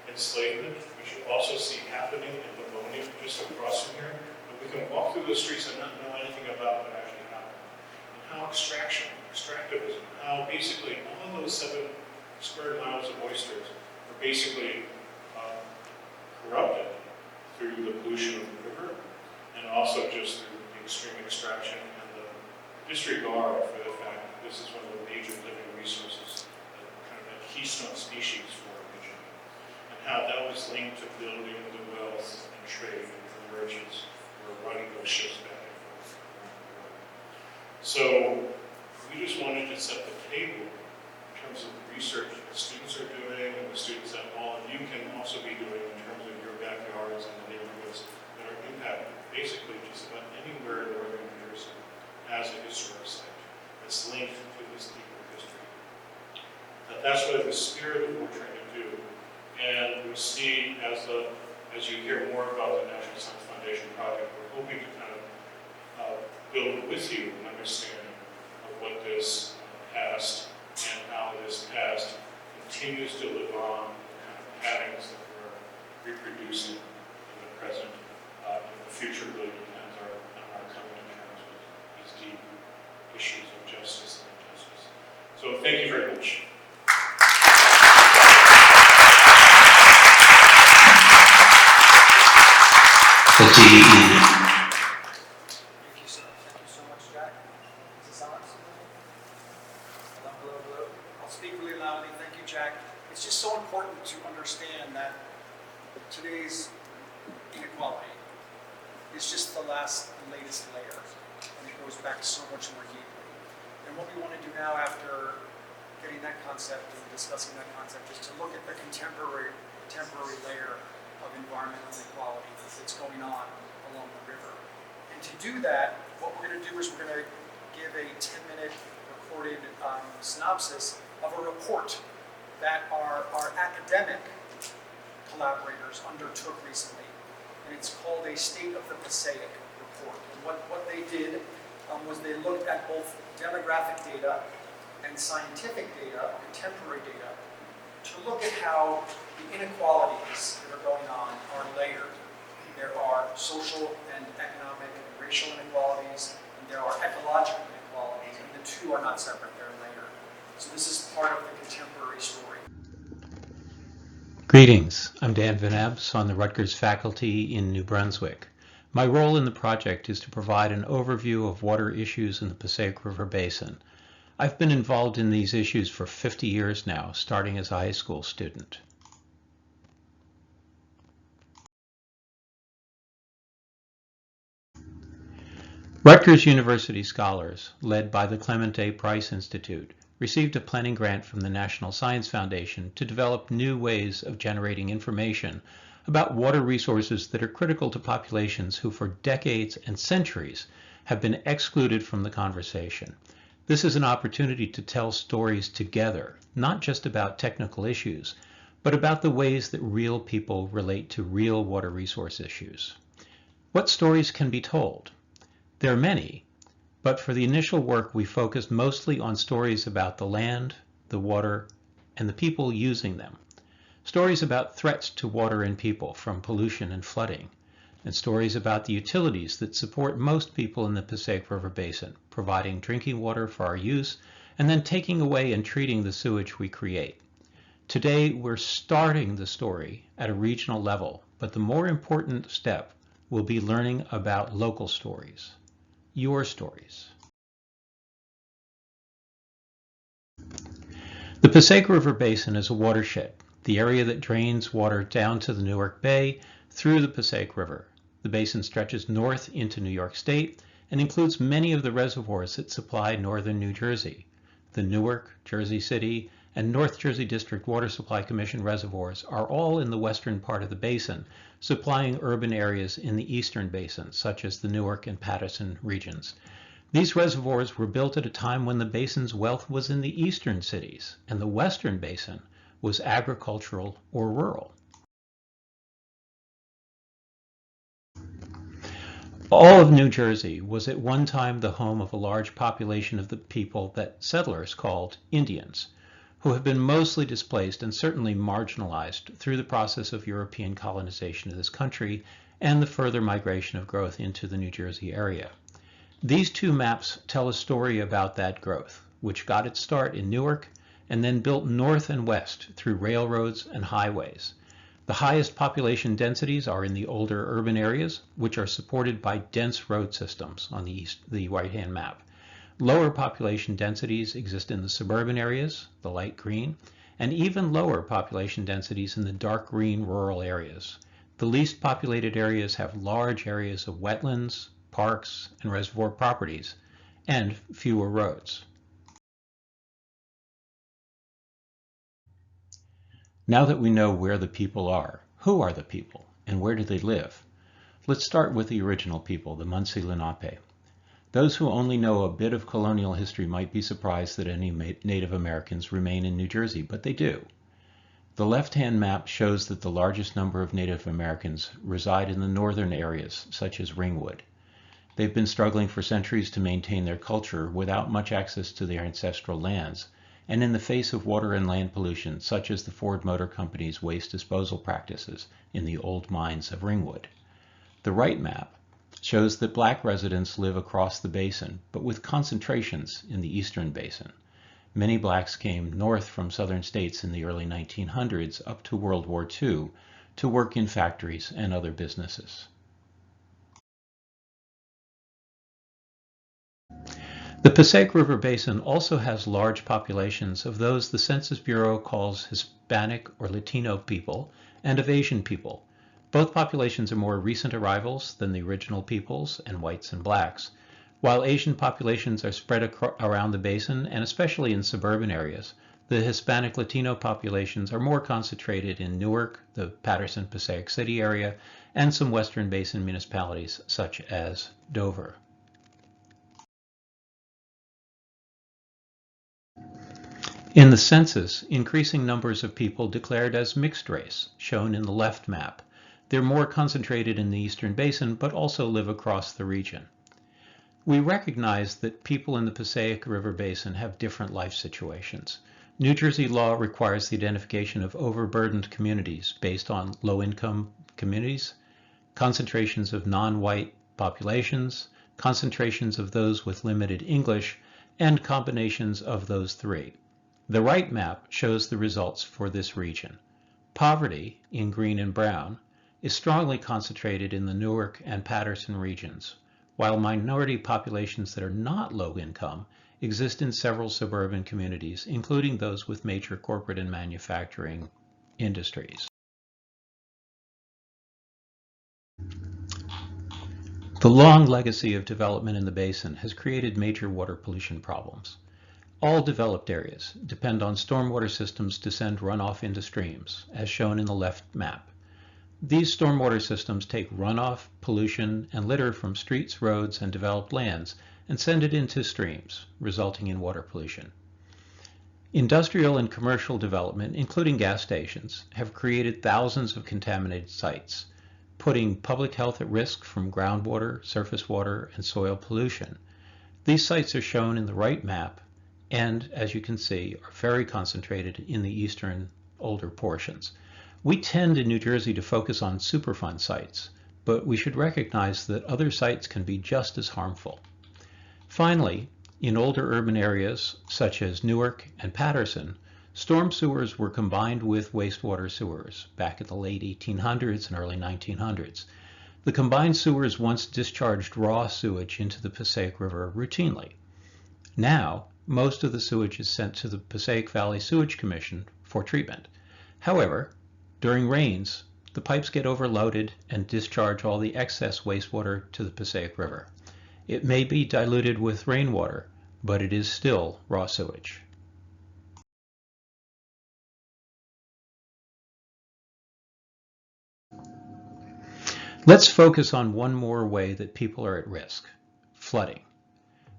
Enslavement, which you also see happening in Livonia, just across from here. But we can walk through the streets and not know anything about what actually happened. And how extractivism, how basically all those 7 square miles of oysters are basically corrupted through the pollution of the river, and also just through the extreme extraction and the disregard for the fact that this is one of the major living resources, kind of a keystone species for our region, and how that was linked to building the wealth and trade and the merchants who were running those ships back and forth around the world. So we just wanted to set the table in terms of the research that students are doing, and the students that all of you can also be doing in terms of your backyards and the neighborhoods that are impacted basically just about anywhere in northern New Jersey as a historic site that's linked to this deeper history. That's what the spirit of what we're trying to do. And we see, as you hear more about the National Science Foundation project, we're hoping to kind of build with you an understanding of what this past and how this past continues to live on, the kind of patterns that we're reproducing in the present. And the future really depends on our coming to terms with these deep issues of justice and injustice. So thank you very much.
The DE.
Thank you so much, Jack. Is this on? Hello, hello, hello. I'll speak really loudly. Thank you, Jack. It's just so important to understand that today's inequality is just the latest layer, and it goes back so much more deeply. And what we want to do now, after getting that concept and discussing that concept, is to look at the contemporary layer of environmental inequality that's going on along the river. And to do that, what we're going to do is we're going to give a 10-minute recorded synopsis of a report that our academic collaborators undertook recently. And it's called a State of the PASSAIC report. And what they did was they looked at both demographic data and scientific data, contemporary data, to look at how the inequalities that are going on are layered. There are social and economic and racial inequalities, and there are ecological inequalities. And the two are not separate, they're layered. So this is part of the contemporary story.
Greetings, I'm Dan Van Abs on the Rutgers faculty in New Brunswick. My role in the project is to provide an overview of water issues in the Passaic River Basin. I've been involved in these issues for 50 years now, starting as a high school student. Rutgers University scholars, led by the Clement A. Price Institute, received a planning grant from the National Science Foundation to develop new ways of generating information about water resources that are critical to populations who for decades and centuries have been excluded from the conversation. This is an opportunity to tell stories together, not just about technical issues, but about the ways that real people relate to real water resource issues. What stories can be told? There are many, but for the initial work we focused mostly on stories about the land, the water, and the people using them. Stories about threats to water and people from pollution and flooding, and stories about the utilities that support most people in the Passaic River Basin, providing drinking water for our use, and then taking away and treating the sewage we create. Today we're starting the story at a regional level, but the more important step will be learning about local stories. Your stories. The Passaic River Basin is a watershed, the area that drains water down to the Newark Bay through the Passaic River. The basin stretches north into New York State and includes many of the reservoirs that supply northern New Jersey. The Newark, Jersey City, and North Jersey District Water Supply Commission reservoirs are all in the western part of the basin, supplying urban areas in the eastern basin, such as the Newark and Paterson regions. These reservoirs were built at a time when the basin's wealth was in the eastern cities, and the western basin was agricultural or rural. All of New Jersey was at one time the home of a large population of the people that settlers called Indians, who have been mostly displaced and certainly marginalized through the process of European colonization of this country and the further migration of growth into the New Jersey area. These two maps tell a story about that growth, which got its start in Newark and then built north and west through railroads and highways. The highest population densities are in the older urban areas, which are supported by dense road systems on the right-hand map. Lower population densities exist in the suburban areas, the light green, and even lower population densities in the dark green rural areas. The least populated areas have large areas of wetlands, parks, and reservoir properties, and fewer roads. Now that we know where the people are, who are the people, and where do they live? Let's start with the original people, the Munsee Lenape. Those who only know a bit of colonial history might be surprised that any Native Americans remain in New Jersey, but they do. The left-hand map shows that the largest number of Native Americans reside in the northern areas, such as Ringwood. They've been struggling for centuries to maintain their culture without much access to their ancestral lands, and in the face of water and land pollution, such as the Ford Motor Company's waste disposal practices in the old mines of Ringwood. The right map shows that black residents live across the basin, but with concentrations in the eastern basin. Many blacks came north from southern states in the early 1900s up to World War II to work in factories and other businesses. The Passaic River Basin also has large populations of those the Census Bureau calls Hispanic or Latino people and of Asian people. Both populations are more recent arrivals than the original peoples and whites and blacks, while Asian populations are spread around the basin and especially in suburban areas. The Hispanic Latino populations are more concentrated in Newark, the Paterson-Passaic City area, and some western basin municipalities such as Dover. In the census, increasing numbers of people declared as mixed race, shown in the left map. They're more concentrated in the eastern basin, but also live across the region. We recognize that people in the Passaic River Basin have different life situations. New Jersey law requires the identification of overburdened communities based on low-income communities, concentrations of non-white populations, concentrations of those with limited English, and combinations of those three. The right map shows the results for this region. Poverty, in green and brown, is strongly concentrated in the Newark and Paterson regions, while minority populations that are not low income exist in several suburban communities, including those with major corporate and manufacturing industries. The long legacy of development in the basin has created major water pollution problems. All developed areas depend on stormwater systems to send runoff into streams, as shown in the left map. These stormwater systems take runoff, pollution, and litter from streets, roads, and developed lands and send it into streams, resulting in water pollution. Industrial and commercial development, including gas stations, have created thousands of contaminated sites, putting public health at risk from groundwater, surface water, and soil pollution. These sites are shown in the right map and, as you can see, are very concentrated in the eastern, older portions. We tend in New Jersey to focus on Superfund sites, but we should recognize that other sites can be just as harmful. Finally, in older urban areas such as Newark and Paterson, storm sewers were combined with wastewater sewers back in the late 1800s and early 1900s. The combined sewers once discharged raw sewage into the Passaic River routinely. Now, most of the sewage is sent to the Passaic Valley Sewage Commission for treatment. However, during rains, the pipes get overloaded and discharge all the excess wastewater to the Passaic River. It may be diluted with rainwater, but it is still raw sewage. Let's focus on one more way that people are at risk: flooding.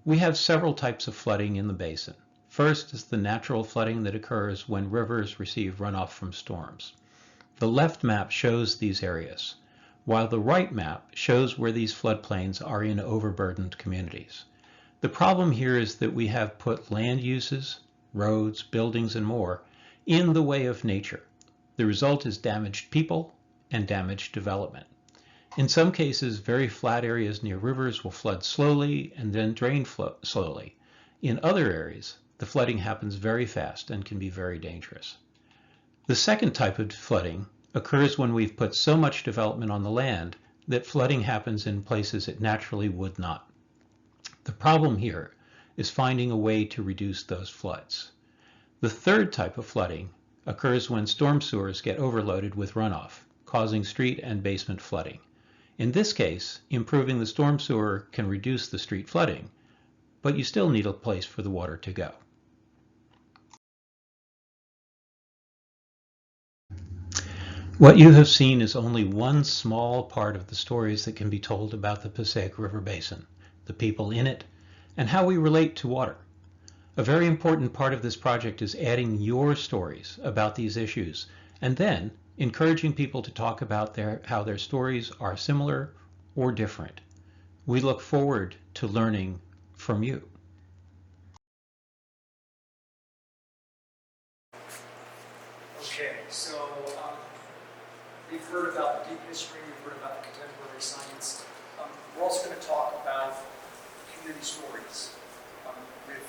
We have several types of flooding in the basin. First is the natural flooding that occurs when rivers receive runoff from storms. The left map shows these areas, while the right map shows where these floodplains are in overburdened communities. The problem here is that we have put land uses, roads, buildings, and more in the way of nature. The result is damaged people and damaged development. In some cases, very flat areas near rivers will flood slowly and then drain slowly. In other areas, the flooding happens very fast and can be very dangerous. The second type of flooding occurs when we've put so much development on the land that flooding happens in places it naturally would not. The problem here is finding a way to reduce those floods. The third type of flooding occurs when storm sewers get overloaded with runoff, causing street and basement flooding. In this case, improving the storm sewer can reduce the street flooding, but you still need a place for the water to go. What you have seen is only one small part of the stories that can be told about the Passaic River Basin, the people in it, and how we relate to water. A very important part of this project is adding your stories about these issues, and then encouraging people to talk about how their stories are similar or different. We look forward to learning from you.
Okay, so we've heard about the deep history, we've heard about the contemporary science. We're also going to talk about community stories with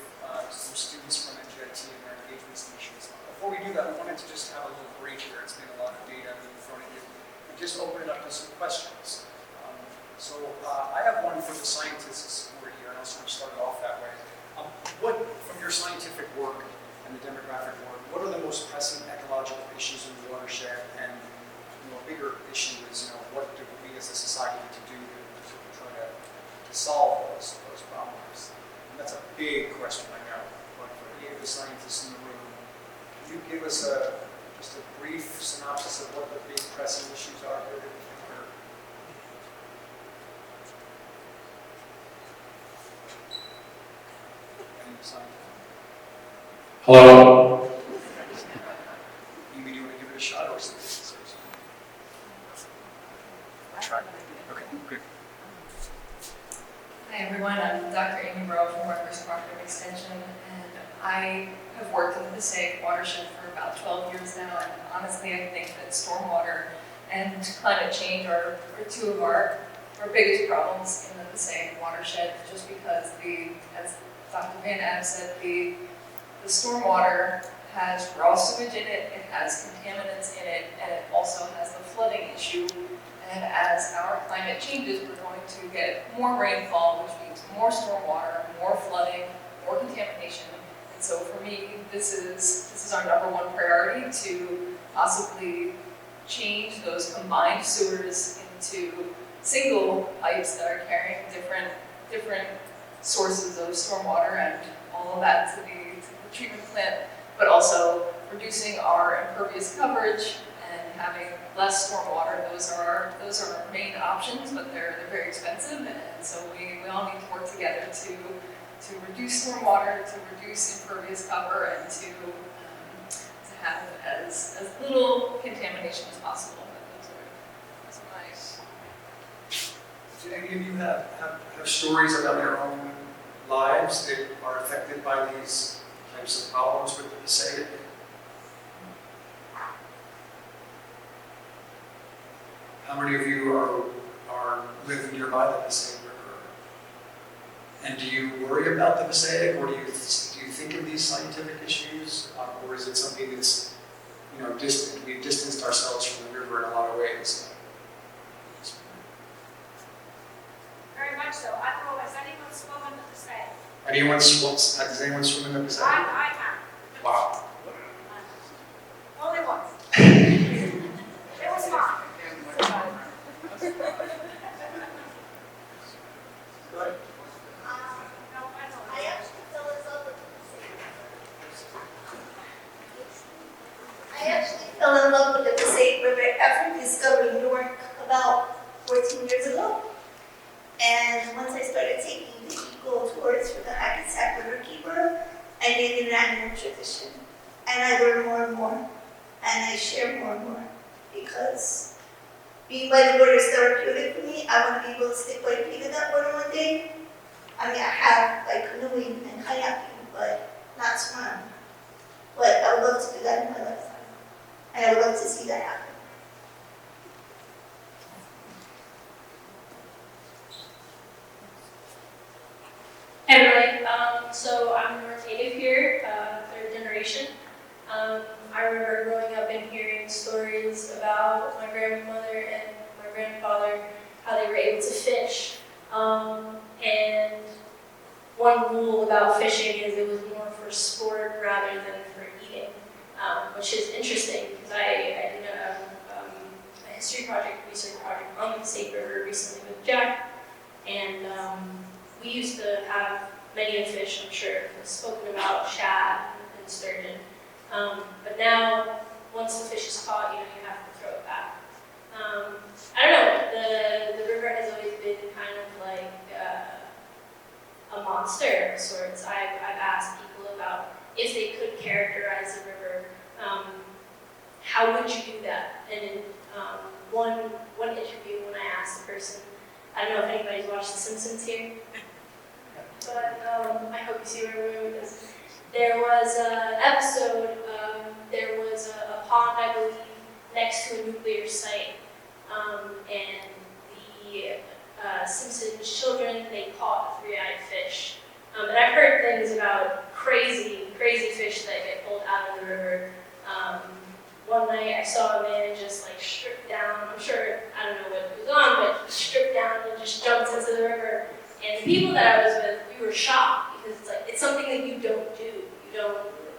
some students from NJIT and their engagement stations. Before we do that, we wanted to just have a little break here. It's been a lot of data being thrown at you. And just open it up to some questions. So I have one for the scientists who are here, and I'll sort of start it off that way. What, from your scientific work and the demographic work, what are the most pressing ecological issues in the watershed? And a bigger issue is, what do we as a society need to do to sort of try to solve those problems? And that's a big question, I know. But for any of the scientists in the room, can you give us just a brief synopsis of what the big pressing issues are here that we think are? Any scientists?
Hello.
You may want to give it a shot or something. Try. Okay, good.
Hi everyone, I'm Dr. Amy Rowe from Rutgers Cooperative Extension, and I have worked in the Passaic watershed for about 12 years now, and honestly I think that stormwater and climate change are two of our biggest problems in the Passaic watershed, just because as Dr. Van Ev said, the stormwater has raw sewage in it, it has contaminants in it, and it also has the flooding issue. And as our climate changes, we're going to get more rainfall, which means more stormwater, more flooding, more contamination. And so for me, this is our number one priority, to possibly change those combined sewers into single pipes that are carrying different sources of stormwater and all of that to the treatment plant, but also reducing our impervious coverage and having less stormwater. Those are our main options, but they're very expensive, and so we all need to work together to reduce stormwater, to reduce impervious cover, and to have as little contamination as possible. Those are nice.
Do any of you have stories about your own lives that are affected by these types of problems with the PASSAIC? How many of you are live nearby the PASSAIC River? And do you worry about the PASSAIC, or do you think of these scientific issues, or is it something that's, you know, distant? We've distanced ourselves from the river in a lot of ways.
Very much so. I don't know, has anyone spoken to the same?
Has anyone swum in the PASSAIC?
I have.
Wow.
Only once. It was fun.
Good.
No, I don't.
I actually fell in love with the PASSAIC River after discovering Newark about 14 years ago. And once I started taking the eco tours for the PASSAIC River Keeper, I made it an annual tradition. And I learn more and more, and I share more and more, because being by the water is therapeutic for me. I want to be able to stick my feet in that water one day. I mean, I have like canoeing and kayaking, but not swimming. But I would love to do that in my lifetime, and I would love to see that happen.
Hey everybody, so I'm a North native here, third generation. I remember growing up and hearing stories about my grandmother and my grandfather, how they were able to fish. And one rule about fishing is it was more for sport rather than for eating, which is interesting because I did a history project, research project on the PASSAIC River recently with Jack, and we used to have many a fish, I'm sure, spoken about, shad and sturgeon. But now, once the fish is caught, you have to throw it back. I don't know, the river has always been kind of like a monster of sorts. I've asked people about if they could characterize the river, how would you do that? And in one interview, when I asked the person, I don't know if anybody's watched The Simpsons here, but I hope you see where we're going with this. There was an episode, there was a pond, I believe, next to a nuclear site, and the Simpsons children, they caught a 3-eyed fish. And I've heard things about crazy fish that get pulled out of the river. One night I saw a man just like strip down, I'm sure, I don't know what was on, but stripped down and just jumped into the river. And the people that I was with, we were shocked because it's something that you don't do.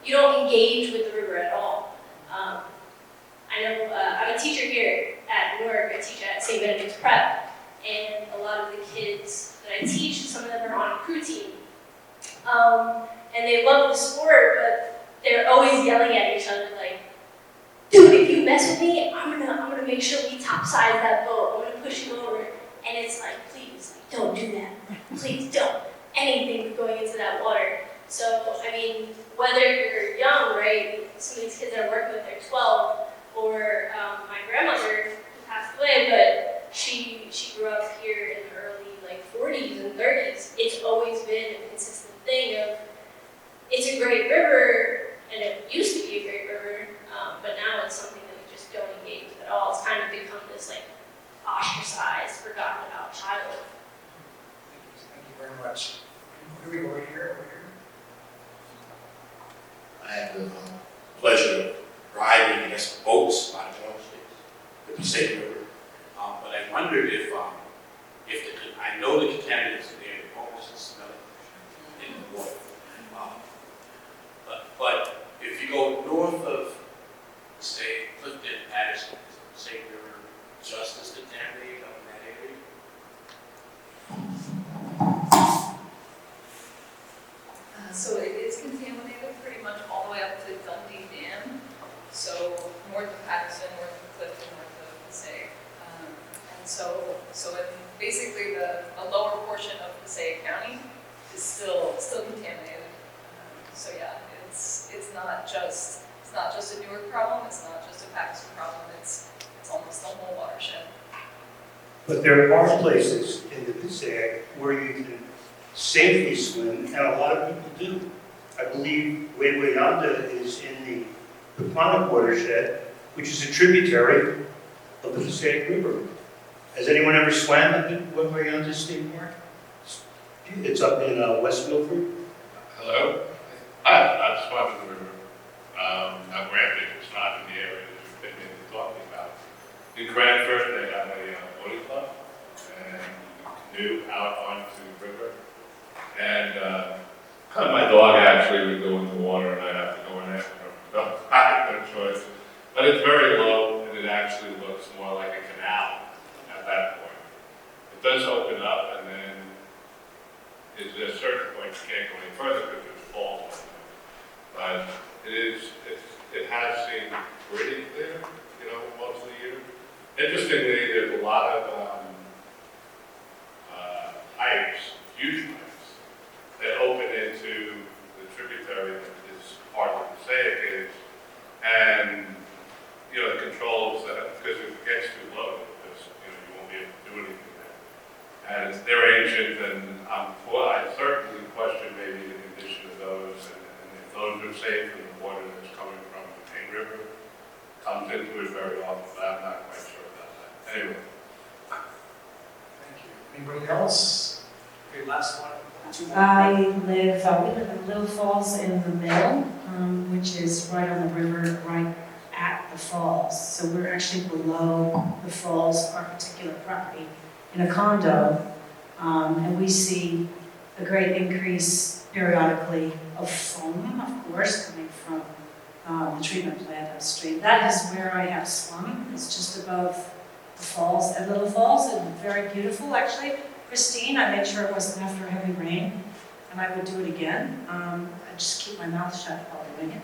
You don't engage with the river at all. I know I'm a teacher here at Newark. I teach at St. Benedict's Prep, and a lot of the kids that I teach, some of them are on a crew team, and they love the sport, but they're always yelling at each other like, "Dude, if you mess with me, I'm gonna make sure we topsize that boat. I'm gonna push you over." And it's like, please, don't do that. Please don't. Anything going into that water. So, I mean, whether you're young, right? Some of these kids that I'm working with, they're 12, or my grandmother who passed away, but she grew up here in the early 40s and 30s. It's always been a consistent thing of, it's a great river, and it used to be a great river, but now it's something that we just don't engage with at all. It's kind of become this ostracized, forgotten about childhood.
Thank you very much. Who do we go here? Over here?
pleasure of riding, I guess, boats, a lot of the Passaic River. But I wondered if I know the contaminants are there, the almost smell it in the water. But if you go north of, say, Clifton, Patterson, is the Passaic River just as contaminated up in that area?
So it is contaminated pretty much all the way up to Dundee Dam. So north of Patterson, north of Clifton, north of Passaic. And so in basically the lower portion of Passaic County is still contaminated. So yeah, it's not just a Newark problem. It's not just a Patterson problem. It's almost the whole watershed.
But there are places in the Passaic where you can safely swim, and a lot of people do. I believe Wayanda is in the Paquonic watershed, which is a tributary of the Passaic River. Has anyone ever swam at Wayanda State Park? It's up in West Milford.
Hello? I've swum in the river. Now granted, it's not in the area that you've been talking about. In Cranford, they have a boating club, and you canoe out onto the river. And my dog actually would go in the water, and I'd have to go in after him. So I had no choice. But it's very low, and it actually looks more like a canal at that point. It does open up, and then at a certain point you can't go any further because there's falls. But it has seemed pretty clear, most of the year. Interestingly, there's a lot of pipes, huge pipes, that open into the tributary that is part of the Passaic, and the controls that, because if it gets too low, because you won't be able to do anything there. And they're ancient, and I certainly question maybe the condition of those, and if those are safe, and the water that's coming from the main river comes into it very often, but I'm not quite sure about that. Anyway.
Thank you. Anybody else? Okay, last one. Two more.
We live in Little Falls in the middle, which is right on the river, right at the falls. So we're actually below the falls, our particular property, in a condo. And we see a great increase periodically of foam, of course, coming from the treatment plant upstream. That is where I have swum. It's just above the falls at Little Falls, and very beautiful, actually. Pristine. I made sure it wasn't after a heavy rain, and I would do it again. I just keep my mouth shut while doing it.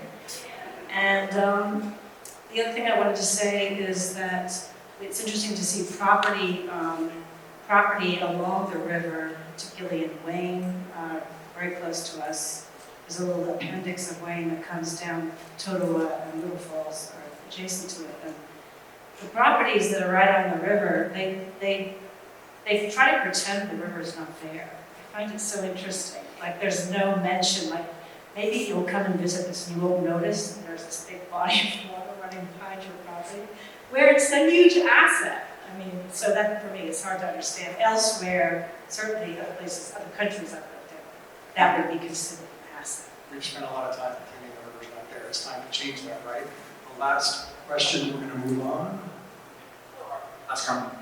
And the other thing I wanted to say is that it's interesting to see property along the river, particularly in Wayne, very close to us. There's a little appendix of Wayne that comes down Totowa and Little Falls are adjacent to it. And the properties that are right on the river, they try to pretend the river is not there. I find it so interesting. Like there's no mention, like maybe you'll come and visit this and you won't notice that there's this big body of water running behind your property, where it's a huge asset. I mean, so that for me is hard to understand. Elsewhere, certainly other places, other countries I've lived in, that would be considered an asset.
We've spent a lot of time pretending the river's not there. It's time to change that, right? The last question, we're going to move on. Last comment.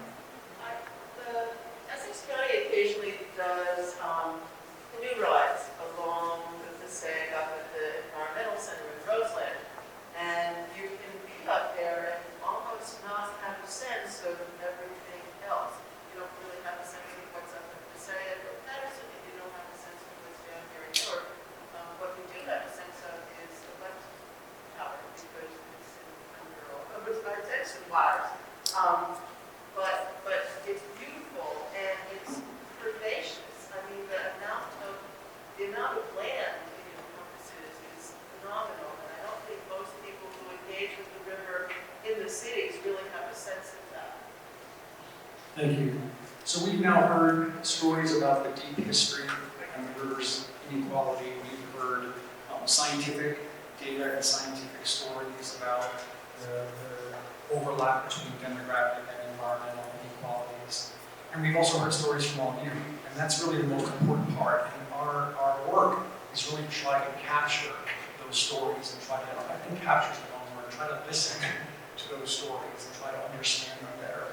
Essex County occasionally does canoe rides along the Passaic up at the Environmental Center in Roseland. And you can be up there and almost not have a sense of everything else. You don't really have a sense of what's up in Passaic or Patterson, and you don't have a sense of what's down here in Newark. What we do have a sense of is the west tower, because it's under our Texas waters. But it's beautiful and it's herbaceous. I mean, the amount of land it encompasses is phenomenal, and I don't think most people who engage with the river in the cities really have a sense of that.
Thank you. So we've now heard stories about the deep history and the river's inequality. We've heard scientific data and scientific stories about the overlap between demographic and environmental inequalities. And we've also heard stories from all of you, and that's really the most important part. And our work is really to try to capture those those stories and try to, I think captures the wrong word, try to listen to those stories and try to understand them better.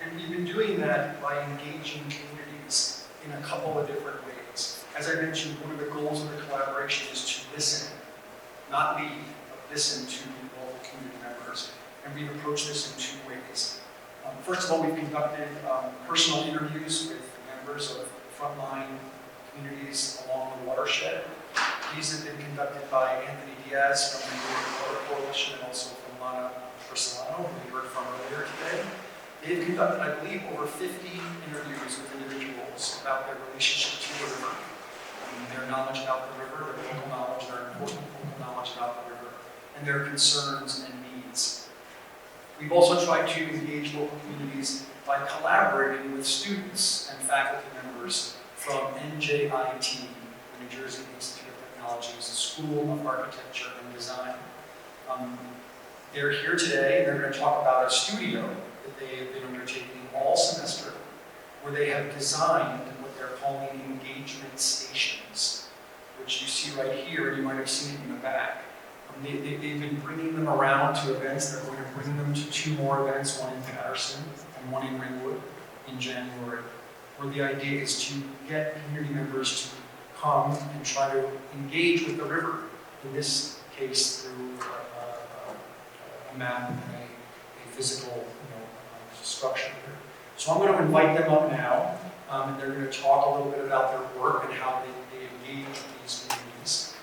And we've been doing that by engaging communities in a couple of different ways. As I mentioned, one of the goals of the collaboration is to listen, not lead, but listen to local community members. And we've approached this in two ways. First of all, we've conducted personal interviews with members of frontline communities along the watershed. These have been conducted by Anthony Diaz from the Newark Water Coalition and also from Lana Porcelano, who we heard from earlier today. They've conducted, I believe, over 50 interviews with individuals about their relationship to the river, their knowledge about the river, their local knowledge, their important local knowledge about the river, and their concerns and needs. We've also tried to engage local communities by collaborating with students and faculty members from NJIT, the New Jersey Institute of Technology's School of Architecture and Design. They're here today, and they're going to talk about a studio that they have been undertaking all semester, where they have designed what they're calling engagement stations, which you see right here, and you might have seen it in the back. They've been bringing them around to events. They're going to bring them to 2 more events, one in Patterson and one in Ringwood in January, where the idea is to get community members to come and try to engage with the river, in this case through a map and a physical structure here. So I'm going to invite them up now, and they're going to talk a little bit about their work and how they engage with these communities.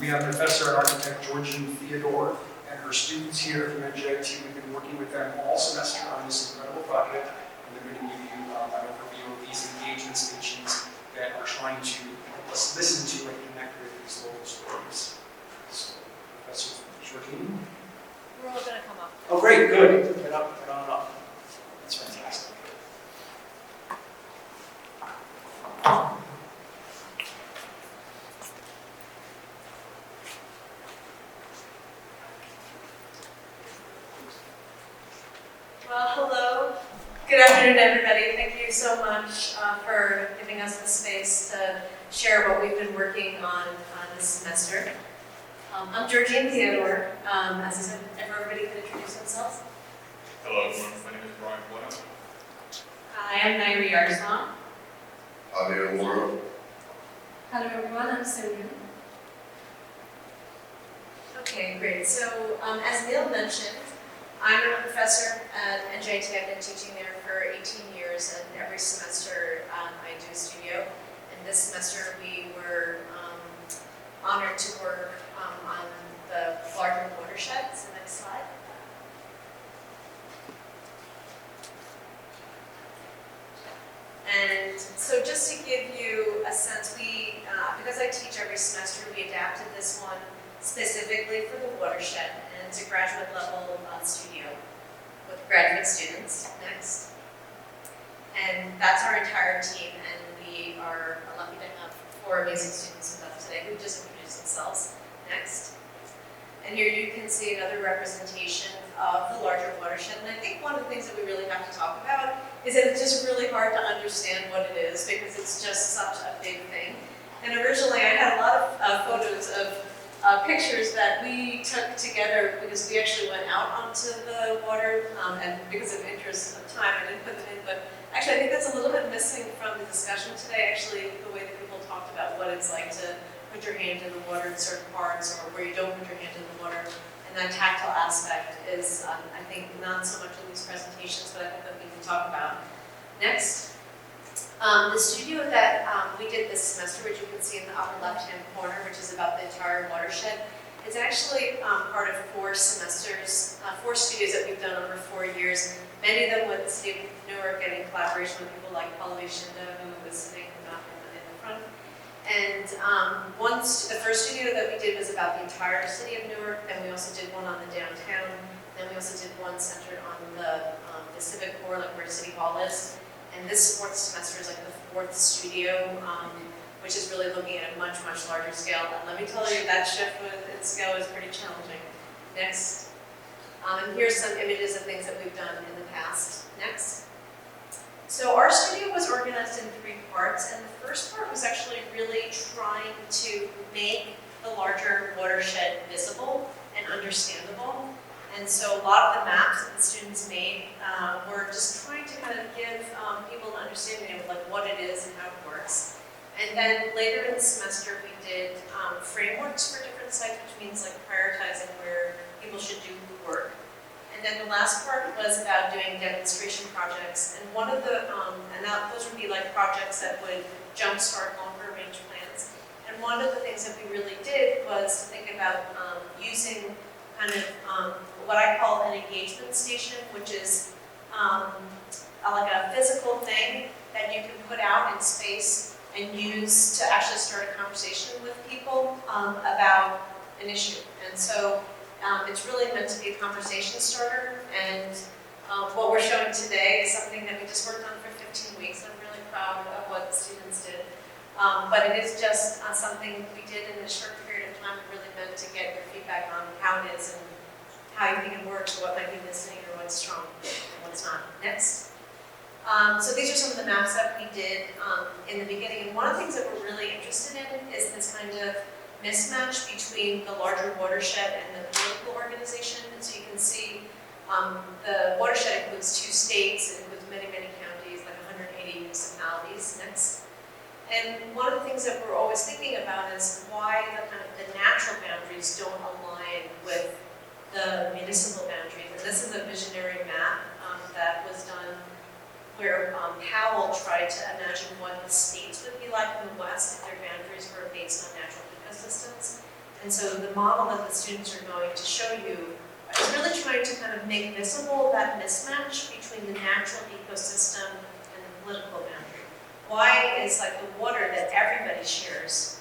We have Professor and Architect Georgine Theodore and her students here from NJIT. We've been working with them all semester on this incredible project, and they're going to give you an overview of these engagement stations that are trying to help us listen to and connect with these local stories. So, Professor Georgine?
We're all going to come up.
Oh, great, good. Get up, get on up. That's fantastic.
Well, hello. Good afternoon, everybody. Thank you so much for giving us the space to share what we've been working on this semester. I'm Georgine Theodore. As I said, everybody can introduce themselves.
Hello, everyone. My name is Brian Bueno.
Hi, I'm Nairi Arzon.
Javier Moro.
Hello everyone, I'm Sonia.
Okay, great. So, as Neil mentioned, I'm a professor at NJIT. I've been teaching there for 18 years, and every semester I do a studio. And this semester we were honored to work on the larger watershed. So next slide. And so just to give you a sense, because I teach every semester, we adapted this one specifically for the watershed, and it's a graduate level studio with graduate students. Next. And that's our entire team, and we are lucky to have 4 amazing students with us today who just introduced themselves. Next. And here you can see another representation of the larger watershed, and I think one of the things that we really have to talk about is that it's just really hard to understand what it is because it's just such a big thing. And originally I had a lot of photos of pictures that we took together because we actually went out onto the water and because of interest of time I didn't put them in, but actually I think that's a little bit missing from the discussion today, actually the way that people talked about what it's like to put your hand in the water in certain parts or where you don't put your hand in the water. And that tactile aspect is, I think, not so much in these presentations, but I think that we can talk about. Next. The studio that we did this semester, which you can see in the upper left-hand corner, which is about the entire watershed, it's actually part of 4 semesters, 4 studios that we've done over 4 years, many of them with the City of Newark and in collaboration with people like Paula Shinda, who was sitting in the front. And the first studio that we did was about the entire city of Newark, then we also did one on the downtown, then we also did one centered on the civic core, like where City Hall is. And this 4th semester is like the 4th studio, which is really looking at a much, much larger scale. And let me tell you, that shift in scale is pretty challenging. Next. And here's some images of things that we've done in the past. Next. So our studio was organized in 3 parts, and the first part was actually really trying to make the larger watershed visible and understandable. And so a lot of the maps that the students made were just trying to kind of give people an understanding of like what it is and how it works. And then later in the semester, we did frameworks for different sites, which means like prioritizing where people should do work. And then the last part was about doing demonstration projects. And one of the, those would be like projects that would jumpstart longer range plans. And one of the things that we really did was to think about using kind of what I call an engagement station, which is like a physical thing that you can put out in space and use to actually start a conversation with people about an issue. And so it's really meant to be a conversation starter. And what we're showing today is something that we just worked on for 15 weeks. I'm really proud of what the students did. But it is just something we did in a short period of time, really meant to get your feedback on how it is and how you think it works, or what might be missing, or what's strong and what's not. Next. So these are some of the maps that we did in the beginning. And one of the things that we're really interested in is this kind of mismatch between the larger watershed and the political organization. And so you can see the watershed includes 2 states, it includes many, many counties, like 180 municipalities. Next. And one of the things that we're always thinking about is why the natural boundaries don't align with the municipal boundaries. And this is a visionary map that was done where Powell tried to imagine what the states would be like in the West if their boundaries were based on natural ecosystems. And so the model that the students are going to show you is really trying to kind of make visible that mismatch between the natural ecosystem and the political boundary. Why is like the water that everybody shares,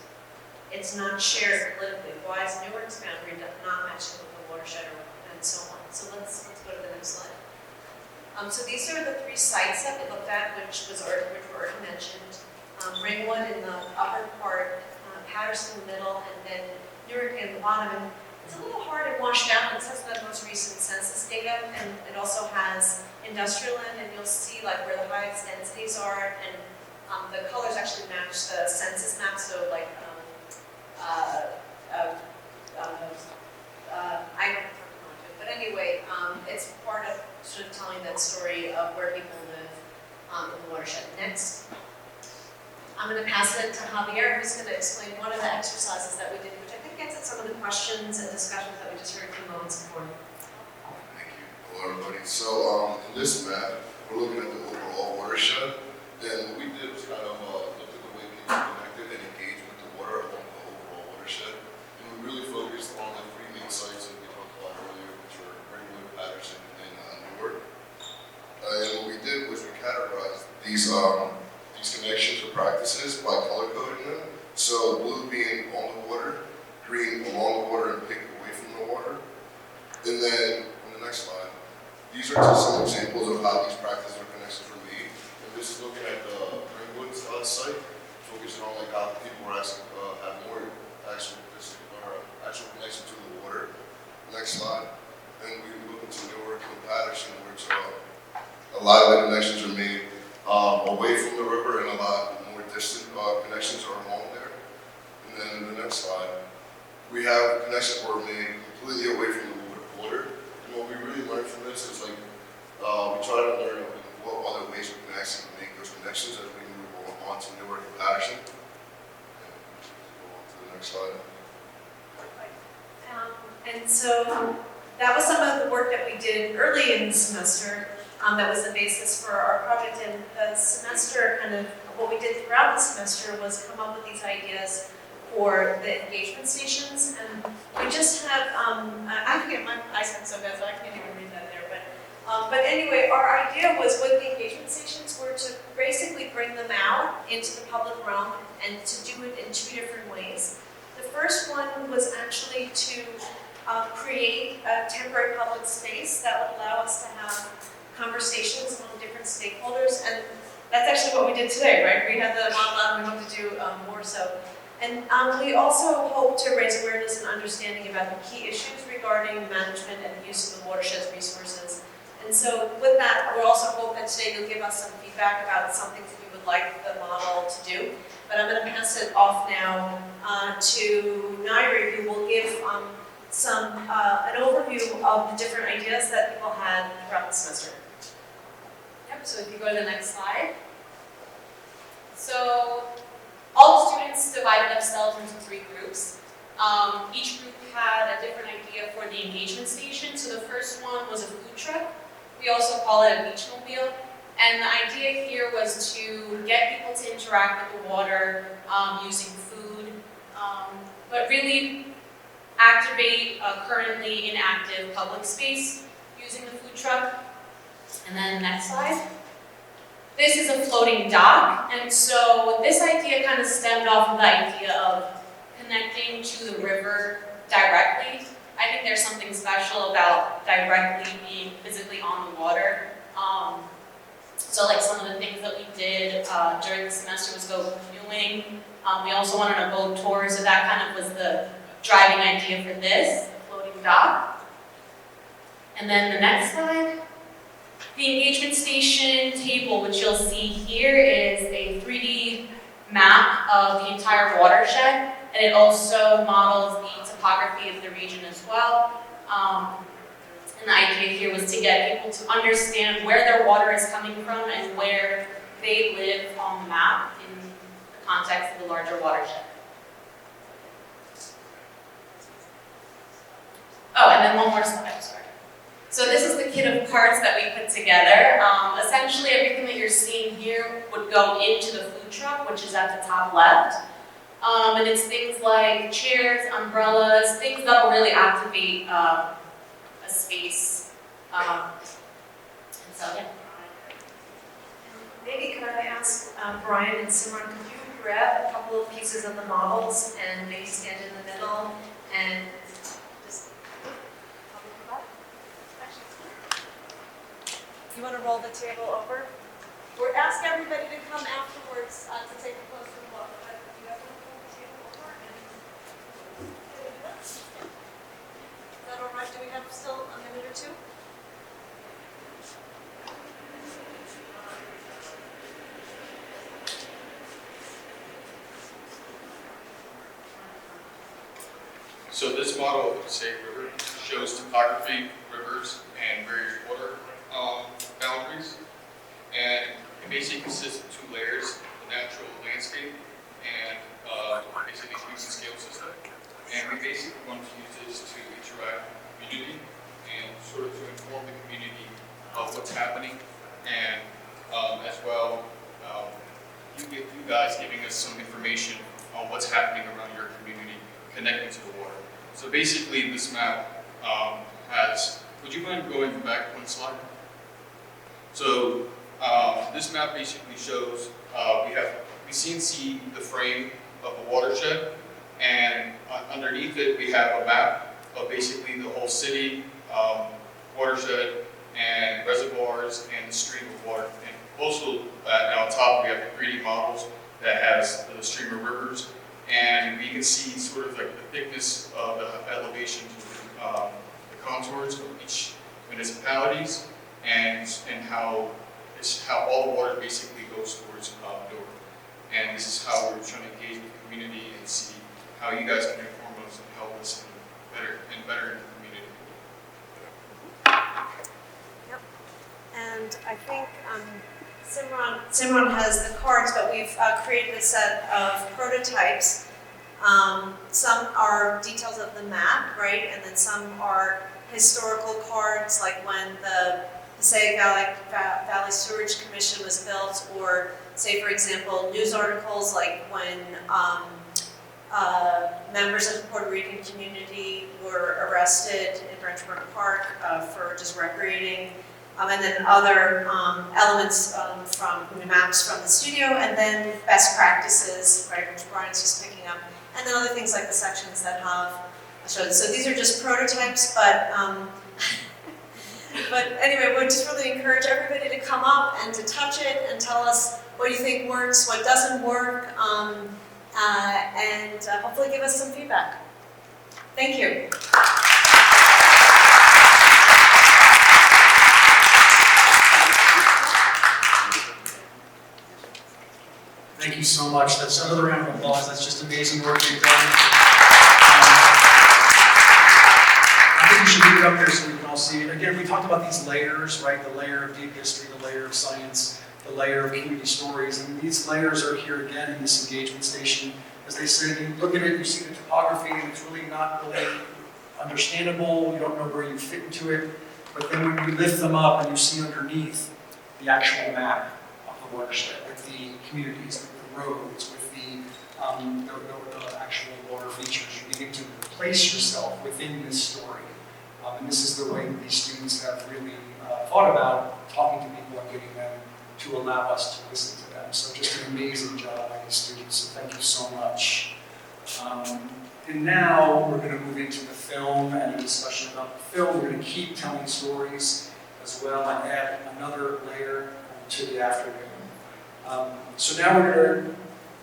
it's not shared politically? Why is Newark's boundary not matching with the watershed and so on? So let's go to the next slide. So these are the 3 sites that we looked at, which were already mentioned. Ringwood in the upper part, Patterson in the middle, and then Newark in the bottom. And it's a little hard and washed out, but it says the most recent census data, and it also has industrial land, and you'll see like where the highest densities are, and the colors actually match the census map. So like, I don't know, but anyway, it's part of sort of telling that story of where people live in the watershed. Next. I'm going to pass it to Javier, who's going to explain one of the exercises that we did, which I think gets at some of the questions and discussions that we just heard a few moments before.
Thank you. Hello, everybody. So in this map, we're looking at the overall watershed. And what we did was kind of look at the way people connected and engaged with the water along the overall watershed. And we really focused on the 3 main sites that we talked about earlier, which were Ringwood, Patterson, and Newark. And what we did was we categorized these connections or practices by color coding them. So blue being on the water, green along the water, and pink away from the water. And then on the next slide, these are just some examples of how these practices are connected for me. And this is looking at the Ringwood site, focusing on like how people were asking have more actual connection to the water. Next slide. And we look into Newark and Patterson, which a lot of the connections are made away from the river, and a lot more distant connections are along there. And then in the next slide, we have connections that were made completely away from the water. And what we really learned from this is like, we try to learn what other ways we can actually make those connections as we move on to Newark and Patterson. And go on to the next slide.
And so that was some of the work that we did early in the semester. That was the basis for our project. And the semester, kind of what we did throughout the semester was come up with these ideas for the engagement stations. And we just have, I forget, my eyesight so bad, so I can't even read that there. But anyway, our idea was with the engagement stations were to basically bring them out into the public realm and to do it in 2 different ways. The first one was actually to create a temporary public space that would allow us to have conversations among different stakeholders, and that's actually what we did today, right? We had the model and we hope to do more so. And we also hope to raise awareness and understanding about the key issues regarding management and the use of the watershed's resources. And so with that, we also hope that today you'll give us some feedback about some things that you would like the model to do. But I'm going to pass it off now to Nairi, who will give an overview of the different ideas that people had throughout the semester. Yep, so if you go to the next slide. So all the students divided themselves into 3 groups. Each group had a different idea for the engagement station. So the first one was a food truck. We also call it a beachmobile. And the idea here was to get people to interact with the water using food, but really activate a currently inactive public space using the food truck. And then next slide. This is a floating dock, and so this idea kind of stemmed off of the idea of connecting to the river directly. I think there's something special about directly being physically on the water. So like some of the things that we did during the semester was go canoeing. We also wanted a boat tour, so that kind of was the driving idea for this, the floating dock. And then the next slide. The engagement station table, which you'll see here, is a 3D map of the entire watershed, and it also models the topography of the region as well. And the idea here was to get people to understand where their water is coming from and where they live on the map in the context of the larger watershed. Oh, and then one more slide, sorry. So this is the kit of parts that we put together. Essentially, everything that you're seeing here would go into the food truck, which is at the top left. And it's things like chairs, umbrellas, things that will really activate a space. And so, yeah. Maybe could I ask Brian and Simran, could you grab a couple of pieces of the models and maybe stand in the middle and just... You want to roll the table over? We're asking everybody to come afterwards to take a closer look. But you guys want to roll the table over? Is that all right? Do we have still a minute or two?
So this model of the PASSAIC River shows topography, rivers, and various water boundaries. And it basically consists of 2 layers, the natural landscape and basically use and scale system. And we basically want to use this to interact with the community and sort of to inform the community of what's happening, and as well, you guys giving us some information on what's happening around your community connecting to the water. So basically this map has, would you mind going back 1 slide? So this map basically shows we see the frame of the watershed, and underneath it we have a map of basically the whole city, watershed, and reservoirs, and the stream of water. And also on top we have the 3D models that has the stream of rivers, and we can see sort of like the thickness of the elevations, the contours of each municipalities, and how all the water basically goes towards Newark. And this is how we're trying to engage with the community and see how you guys can inform us and help us and better in the community.
Yep. And I think Simran has the cards, but we've created a set of prototypes. Some are details of the map, right? And then some are historical cards, like when the PASSAIC Valley Sewerage Commission was built, or say, for example, news articles like when members of the Puerto Rican community were arrested in Brenchburg Park for just recreating, and then other elements from maps from the studio, and then best practices, right, which Brian's just picking up, and then other things like the sections that have showed. So these are just prototypes, but but anyway, we'd just really encourage everybody to come up and to touch it and tell us what you think works, what doesn't work, and hopefully give us some feedback. Thank you.
That's another round of applause. That's just amazing work you've done. I think you should leave it up there so we can all see it. Again, we talked about these layers, right? The layer of deep history, the layer of science, the layer of community stories. And these layers are here again in this engagement station. As they say, you look at it, you see the topography, and it's really not really understandable. You don't know where you fit into it. But then when you lift them up and you see underneath the actual map of the watershed, with the communities, with the roads, with the actual water features, you begin to place yourself within this story. And this is the way that these students have really thought about talking to people and getting them to allow us to listen to them. So just an amazing job by these students, so thank you so much. And now we're going to move into the film and a discussion about the film. We're going to keep telling stories as well and add another layer to the afternoon. So now we're going to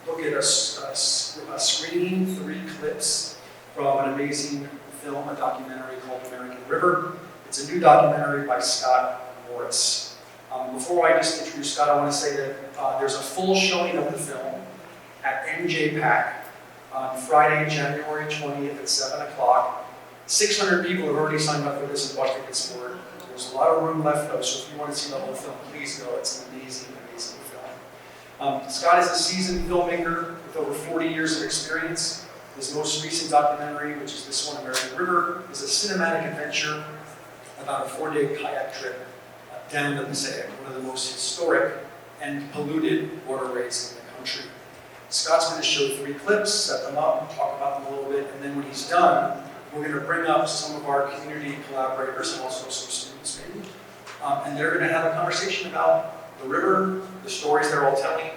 look at a screening, 3 clips from an amazing film, a documentary called American River. It's a new documentary by Scott Morris. Before I just introduce Scott, I want to say that there's a full showing of the film at NJPAC on Friday, January 20th at 7 o'clock. 600 people have already signed up for this and bought tickets for it. There's a lot of room left though, so if you want to see the whole film, please go. It's an amazing, amazing film. Scott is a seasoned filmmaker with over 40 years of experience. His most recent documentary, which is this one, American River, is a cinematic adventure about a 4-day kayak trip down the Passaic, one of the most historic and polluted waterways in the country. Scott's going to show 3 clips, set them up, talk about them a little bit, and then when he's done, we're going to bring up some of our community collaborators and also some students maybe, and they're going to have a conversation about the river, the stories they're all telling,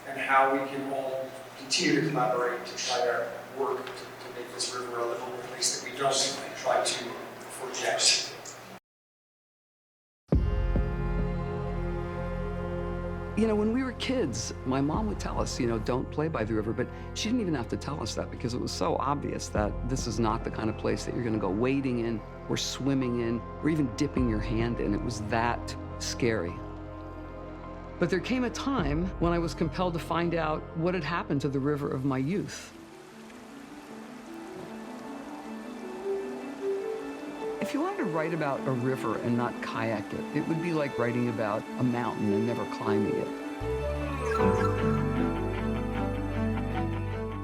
and how we can all continue to collaborate to try to work to make this river a little place that we don't try to forget.
You know, when we were kids, my mom would tell us, you know, don't play by the river, but she didn't even have to tell us that because it was so obvious that this is not the kind of place that you're going to go wading in or swimming in or even dipping your hand in. It was that scary. But there came a time when I was compelled to find out what had happened to the river of my youth. If you wanted to write about a river and not kayak it, it would be like writing about a mountain and never climbing it.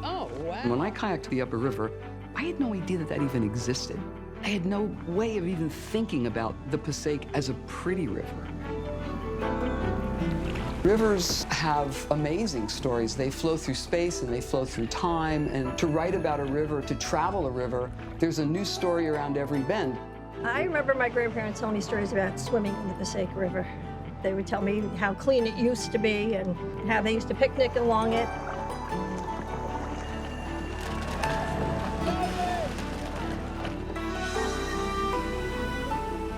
Oh, wow.
When I kayaked the upper river, I had no idea that that even existed. I had no way of even thinking about the Passaic as a pretty river. Rivers have amazing stories. They flow through space and they flow through time. And to write about a river, to travel a river, there's a new story around every bend.
I remember my grandparents telling me stories about swimming in the Passaic River. They would tell me how clean it used to be and how they used to picnic along it.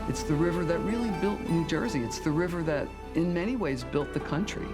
It's the river that really built New Jersey. It's the river that, in many ways, built the country.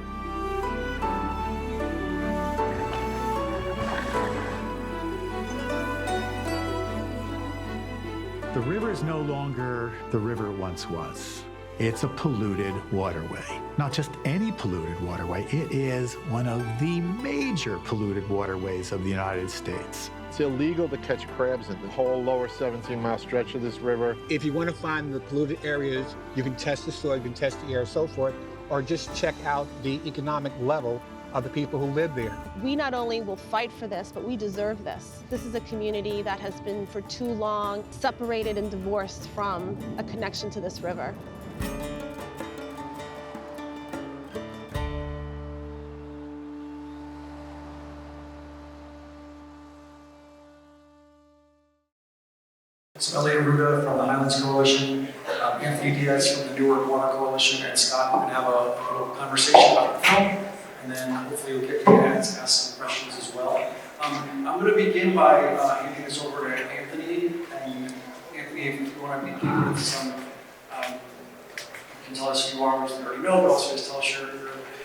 The river is no longer the river it once was. It's a polluted waterway. Not just any polluted waterway, it is one of the major polluted waterways of the United States.
It's illegal to catch crabs in the whole lower 17-mile stretch of this river.
If you want to find the polluted areas, you can test the soil, you can test the air, so forth, or just check out the economic level of the people who live there.
We not only will fight for this, but we deserve this. This is a community that has been for too long separated and divorced from a connection to this river.
It's Elliot Ruda from the Highlands Coalition, Anthony Diaz from the Newark Water Coalition, and Scott. We're going to have a little conversation about the film, and then hopefully we'll get to ask some questions as well. I'm going to begin by handing this over to Anthony. And Anthony, if you want to begin with some, you can tell us who you are, which we already know, but also just tell us your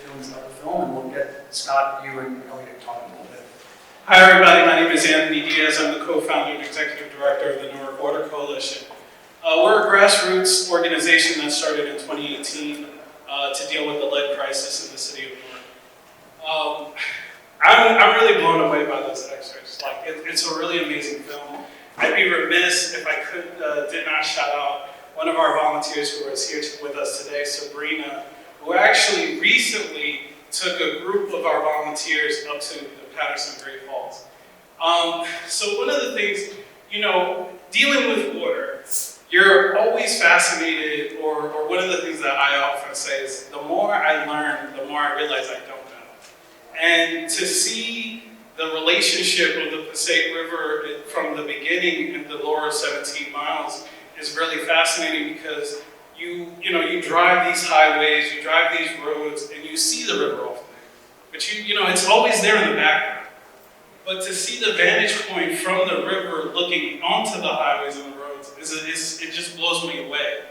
feelings about the film, and we'll get Scott, you, and Elliot talking a little bit.
Hi everybody, my name is Anthony Diaz. I'm the co-founder and executive director of the Newark Water Coalition. We're a grassroots organization that started in 2018 to deal with the lead crisis in the city of Newark. I'm really blown away by those excerpts. Like, it's a really amazing film. I'd be remiss if I did not shout out one of our volunteers who was here with us today, Sabrina, who actually recently took a group of our volunteers up to the Patterson Great Falls. So one of the things, dealing with water, you're always fascinated, or one of the things that I often say is, the more I learn, the more I realize I don't know. And to see the relationship of the Passaic River from the beginning in the lower 17 miles is really fascinating, because you drive these highways, you drive these roads, and you see the river often. But it's always there in the background. But to see the vantage point from the river looking onto the highways and the roads, it just blows me away.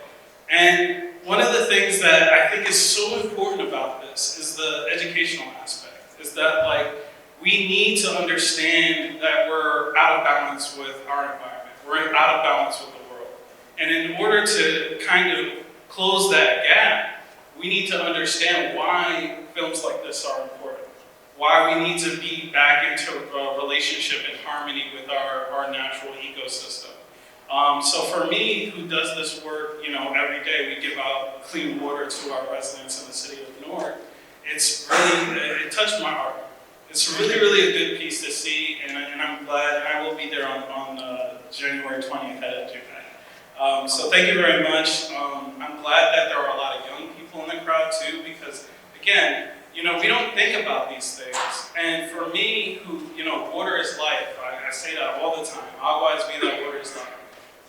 And one of the things that I think is so important about this is the educational aspect, is that we need to understand that we're out of balance with our environment. We're out of balance with the world. And in order to kind of close that gap, we need to understand why films like this are important. Why we need to be back into a relationship and harmony with our natural ecosystem. So for me, who does this work, every day we give out clean water to our residents in the city of Newark, it touched my heart. It's really, really a good piece to see, and I'm glad, and I will be there on January 20th at EduCat. So thank you very much. I'm glad that there are a lot of young people in the crowd too, because again, we don't think about these things. And for me, water is life. I say that all the time. Agua es vida, water is life.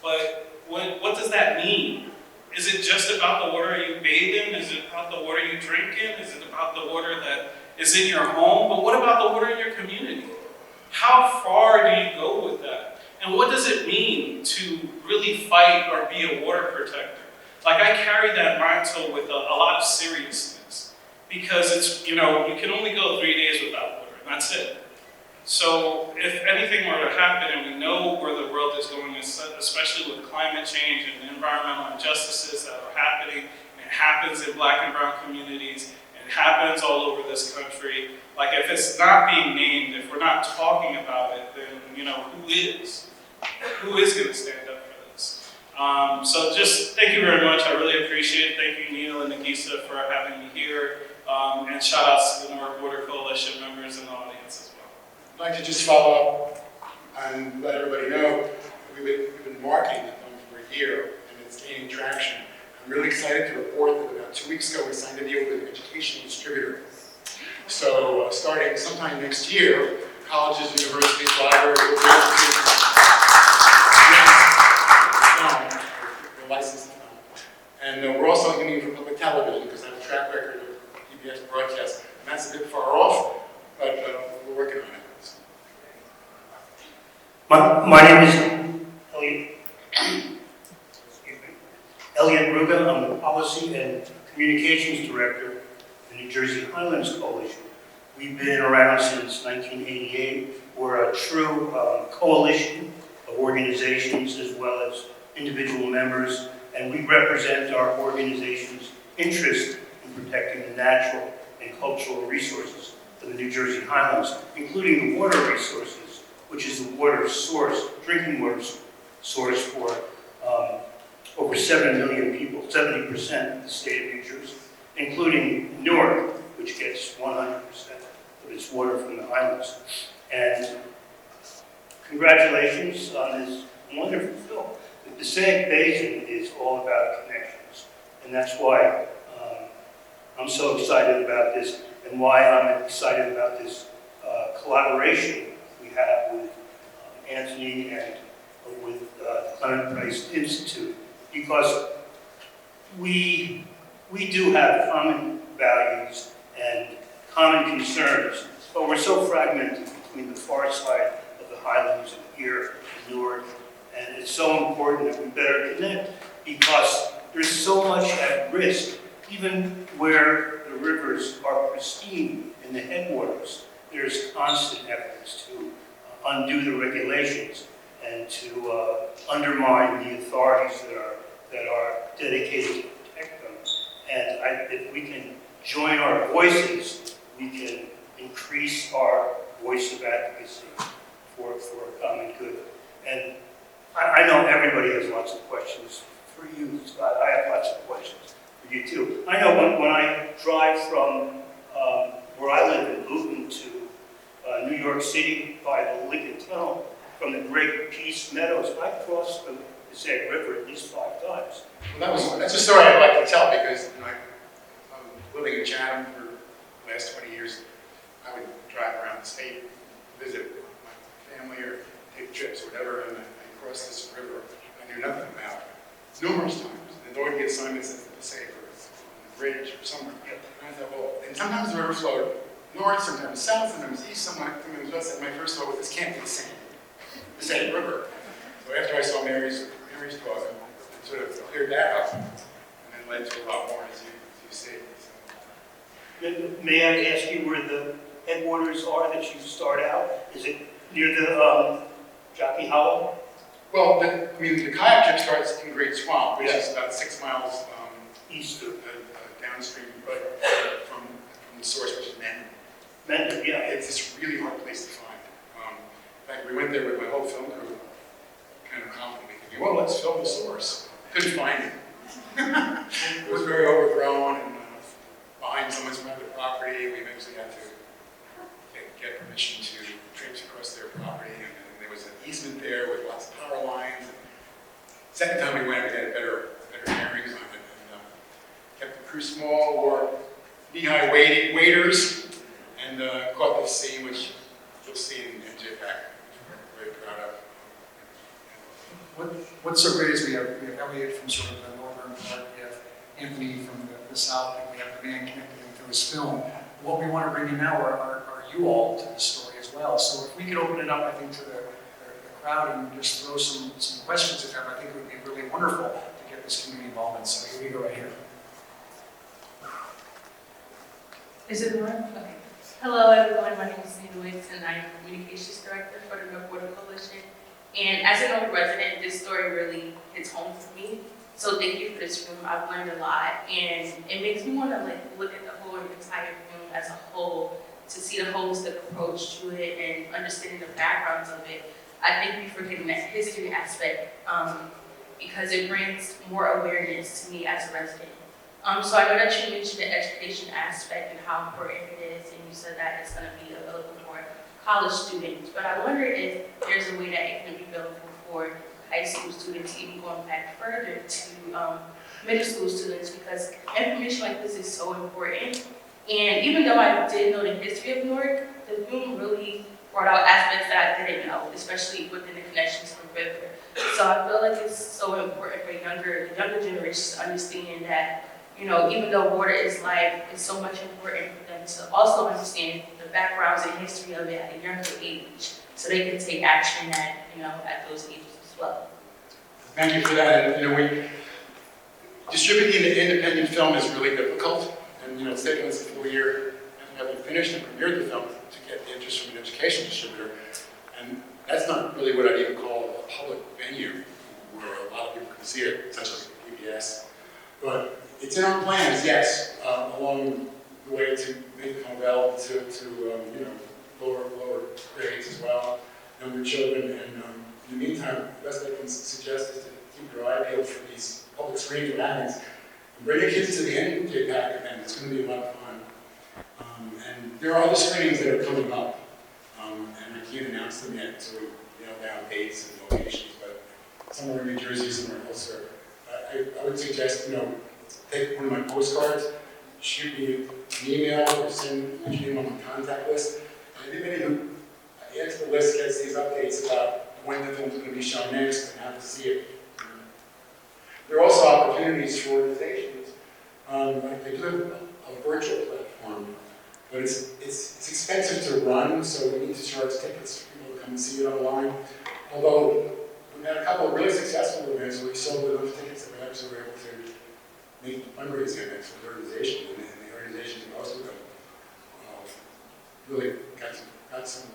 But what does that mean? Is it just about the water you bathe in? Is it about the water you drink in? Is it about the water that is in your home? But what about the water in your community? How far do you go with that? And what does it mean to really fight or be a water protector? I carry that mantle with a lot of seriousness, because it's, you can only go 3 days without water, and that's it. So if anything were to happen, and we know where the world is going, especially with climate change and environmental injustices that are happening, and it happens in Black and brown communities, and it happens all over this country, if it's not being named, if we're not talking about it, then, who is? Who is going to stand up for this? So just thank you very much. I really appreciate it. Thank you, Neil and Nagisa, for having me here. And shout outs to the Newark Water Coalition members in the audience as well.
I'd like to just follow up and let everybody know we've been marketing the film for a year, and it's gaining traction. I'm really excited to report that about 2 weeks ago we signed a deal with an educational distributor. So starting sometime next year, colleges, universities, libraries will be able to licensed film. And we're also looking for public television, because I have a track record of PBS broadcasts, and that's a bit far off, but we're working on it.
My name is Elliot Ruga. I'm the Policy and Communications Director of the New Jersey Highlands Coalition. We've been around since 1988. We're a true coalition of organizations as well as individual members, and we represent our organization's interest in protecting the natural and cultural resources of the New Jersey Highlands, including the water resources, which is the water source, drinking water source for over 7 million people, 70% of the state of New Jersey, including Newark, which gets 100% of its water from the Highlands. And congratulations on this wonderful film. The Passaic Basin is all about connections, and that's why I'm so excited about this, and why I'm excited about this collaboration we have with Anthony and with the Clement Price Institute, because we do have common values and common concerns, but we're so fragmented between the far side of the Highlands and here in Newark. And it's so important that we better connect, because there's so much at risk, even where the rivers are pristine in the headwaters. There's constant efforts to undo the regulations and to undermine the authorities that are dedicated to protect them. And if we can join our voices, we can increase our voice of advocacy for common good. And I know everybody has lots of questions for you, Scott. I have lots of questions for you too. I know when I drive from where I live in Luton to New York City by the Lincoln Tunnel, from the Great Peace Meadows, I crossed the Passaic River at least 5 times.
Well, that's a story I'd like to tell because I'm living in Chatham for the last 20 years. I would drive around the state, visit my family or take trips or whatever, and I crossed this river I knew nothing about numerous times. And there would be assignments at the Passaic or on the bridge or somewhere. And I thought, well, and sometimes the river flowed north, sometimes south, sometimes east, sometimes west. And my first thought was, this can't be the same river. So after I saw Mary's talk, I sort of cleared that up, and then led to a lot more, as you say. So.
May I ask you where the headwaters are that you start out? Is it near the Jockey Hollow?
Well, the kayak trip starts in Great Swamp, which is about 6 miles
east of
downstream from the source, which is Mendon.
Mendon, yeah.
It's this really hard place to find. In fact, we went there with my whole film crew, kind of confidently thinking, well, let's film the source. Couldn't find it. It was very overgrown and behind someone's private property. We eventually had to get permission to traipse across their property, and there was an easement there with lots of power lines. Second time we went, we had better bearings on it, and kept the crew small, wore knee-high waders, and caught this scene, which you'll see in JPAC, which we're very proud of.
What's so great is we have Elliot from sort of the northern part, we have Anthony from the south, and we have the man connecting him through his film. What we want to bring in now are you all to the story as well. So if we could open it up, I think, to the crowd and just throw some questions at them, I think it would be really wonderful to get this community involvement. So here we go right here.
Is it on?
Okay. Hello everyone, my name is Nina Wicks and I'm Communications Director for the Newark Water Coalition. And as a Newark resident, this story really hits home for me. So thank you for this room. I've learned a lot, and it makes me want to look at the whole entire room as a whole, to see the holistic approach to it and understanding the backgrounds of it. I thank you for getting that history aspect because it brings more awareness to me as a resident. So I know that you mentioned the education aspect and how important it is, and you said that it's going to be available for college students, but I wonder if there's a way that it can be available for high school students, even going back further to middle school students, because information like this is so important. And even though I did know the history of Newark, the film really brought out aspects that I didn't know, especially within the connections to the river. So I feel like it's so important for the younger generations to understand that, you know, even though water is life, it's so much important for them to also understand the backgrounds and history of it at a younger age, so they can take action at, you know, at those ages as well.
Thank you for that. And, distributing an independent film is really difficult. And, it's taken us a full year after having finished and premiered the film to get the interest from an education distributor. And that's not really what I'd even call a public venue where a lot of people can see it, such as PBS. But it's in our plans, yes, along the way to make the film available to lower grades as well, younger children. And in the meantime, the best I can suggest is to keep your eye peeled for these public screenings of happenings. Bring your kids to the end of the JPAC event. It's going to be a lot of fun. And there are other screenings that are coming up, and I can't announce them yet until we nail down dates and locations. But somewhere in New Jersey, somewhere else. I would suggest, take one of my postcards, shoot me an email, or send your name on my contact list. And anybody who adds to the list gets these updates about when the film's going to be shown next and how to see it. There are also opportunities for organizations. They do have a virtual platform, but it's expensive to run, so we need to charge tickets for people to come and see it online. Although we've had a couple of really successful events where we sold enough tickets that we actually were able to make fundraising events for the organization, and the organizations who hosted them really got some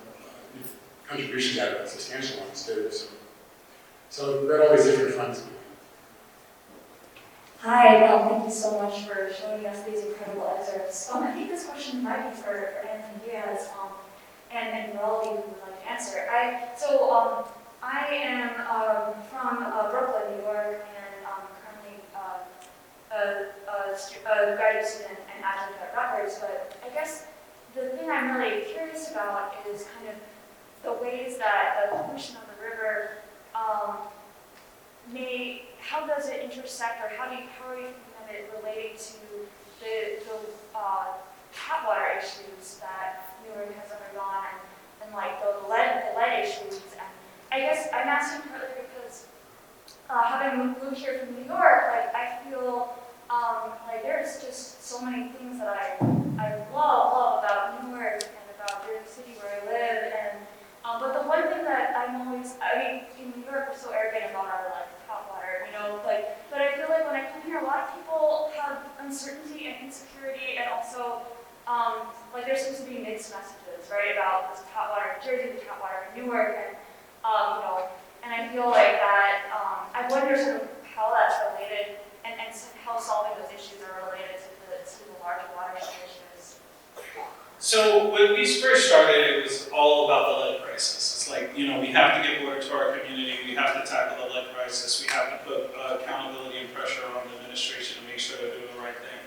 contributions out of it, substantial ones too. So we've got all these different funds.
Hi, thank you so much for showing us these incredible excerpts. I think this question might be for Anthony Diaz, and Raleigh, who would like to answer. I am from Brooklyn, New York, and currently a graduate student and adjunct at Rutgers. But I guess the thing I'm really curious about is kind of the ways that the pollution of the river how does it intersect, or how are you thinking of it relating to the tap water issues that Newark has undergone, and like the lead issues? And I guess I'm asking partly because having moved here from New York, like I feel like there's just so many things that I love about Newark and about the city where I live, and but the one thing that in New York we're so arrogant about our like hot water, but I feel like when I come here, a lot of people have uncertainty and insecurity, and also like there seems to be mixed messages, right, about this hot water in Jersey, the hot water in Newark, and and I feel like that. I wonder sort of how that's related, and how solving those issues are related to the larger watershed issues.
So when we first started, it was all about the lead crisis. It's like, we have to get water to our community, we have to tackle the lead crisis, we have to put accountability and pressure on the administration to make sure they're doing the right thing.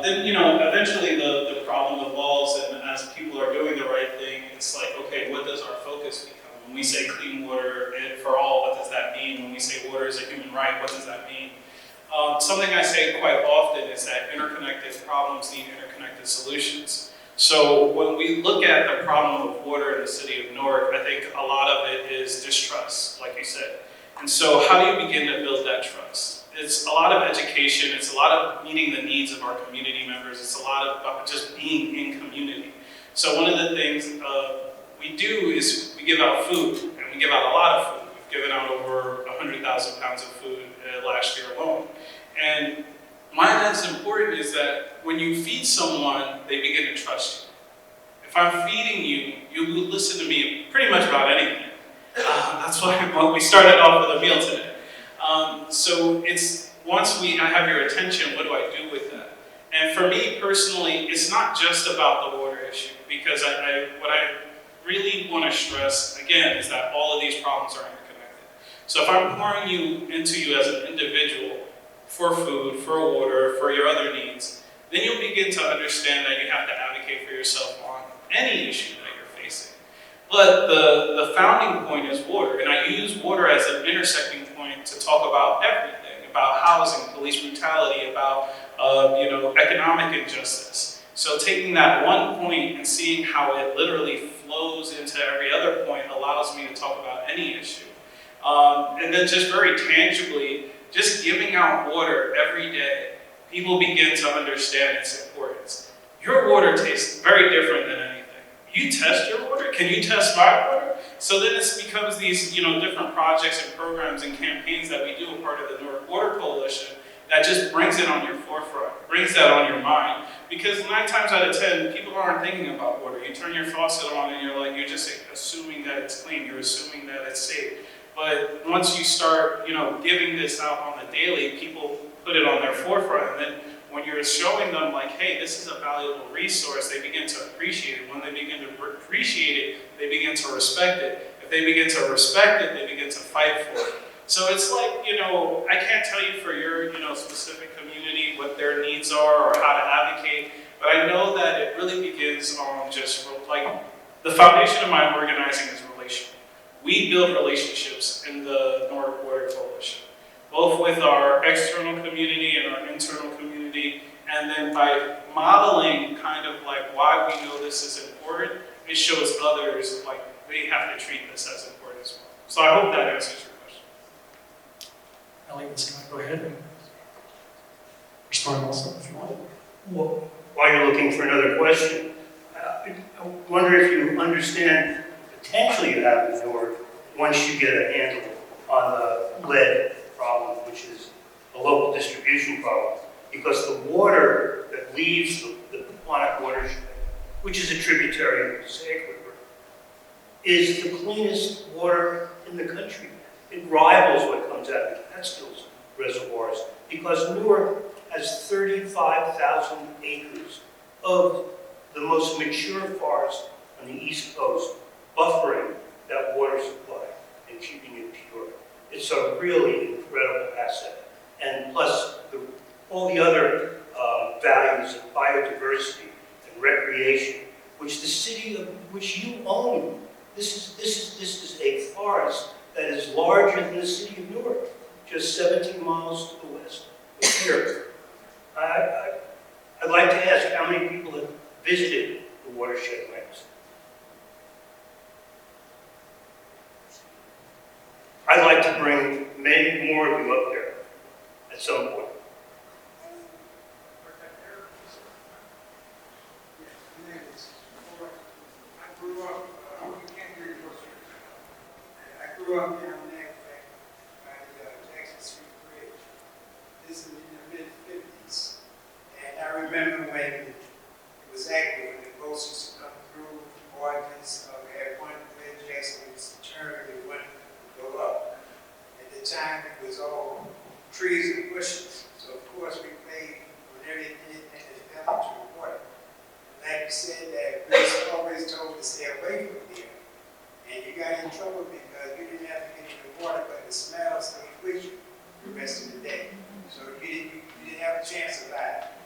Then, eventually the problem evolves, and as people are doing the right thing, it's like, okay, what does our focus become? When we say clean water for all, what does that mean? When we say water is a human right, what does that mean? Something I say quite often is that interconnected problems need interconnected solutions. So when we look at the problem of water in the city of Newark, I think a lot of it is distrust, like you said. And so how do you begin to build that trust? It's a lot of education, it's a lot of meeting the needs of our community members, it's a lot of just being in community. So one of the things we do is we give out food, and we give out a lot of food. We've given out over 100,000 pounds of food last year alone. And why that's important is that when you feed someone, they begin to trust you. If I'm feeding you, you will listen to me pretty much about anything. That's why we started off with a meal today. So it's once I have your attention, what do I do with that? And for me personally, it's not just about the water issue, because what I really want to stress again is that all of these problems are interconnected. So if I'm pouring into you as an individual for food, for water, for your other needs, then you'll begin to understand that you have to advocate for yourself on any issue that you're facing. But the founding point is water, and I use water as an intersecting point to talk about everything, about housing, police brutality, about economic injustice. So taking that one point and seeing how it literally flows into every other point allows me to talk about any issue. And then just very tangibly, just giving out water every day, people begin to understand its importance. Your water tastes very different than anything. You test your water? Can you test my water? So then it becomes these different projects and programs and campaigns that we do, a part of the Newark Water Coalition, that just brings it on your forefront, brings that on your mind. Because 9 times out of 10, people aren't thinking about water. You turn your faucet on and you're just assuming that it's clean, you're assuming that it's safe. But once you start, giving this out on the daily, people put it on their forefront. And then when you're showing them like, hey, this is a valuable resource, they begin to appreciate it. When they begin to appreciate it, they begin to respect it. If they begin to respect it, they begin to fight for it. So it's like, I can't tell you for your, specific community what their needs are or how to advocate, but I know that it really begins on just like the foundation of my organizing is relational. We build relationships in the Newark Water Coalition, both with our external community and our internal community, and then by modeling kind of like why we know this is important, it shows others like they have to treat this as important as well. So I hope that answers your question.
Ellie, can I go ahead and respond also if you want?
Well, while you're looking for another question, I wonder if you understand the potential you have in Newark once you get a handle on the lead problem, which is a local distribution problem. Because the water that leaves the Newark watershed, which is a tributary of the PASSAIC River, is the cleanest water in the country. It rivals what comes out of the Catskills reservoirs because because Newark has 35,000 acres of the most mature forest on the East Coast, buffering that water supply and keeping it pure. It's a really incredible asset. And plus, all the other values of biodiversity and recreation, which the city of which you own. This is a forest that is larger than the city of Newark, just 17 miles to the west of here. I'd like to ask how many people have visited the watershed lands. I'd like to bring many more of you up there at some point.
I grew up down there by the Jackson Street Bridge. This is in the mid-50s. And I remember when it was active, when the boats used to come through, ordinance had one bridge, Jackson was turned and one would go up. At the time, it was all trees and bushes. So, of course, we played on anything that fell into the water. Like you said, that Grace always told us to stay away from there. And you got in trouble because you didn't have to get in the water, but the smell stayed with you the rest of the day. So you didn't have a chance of that.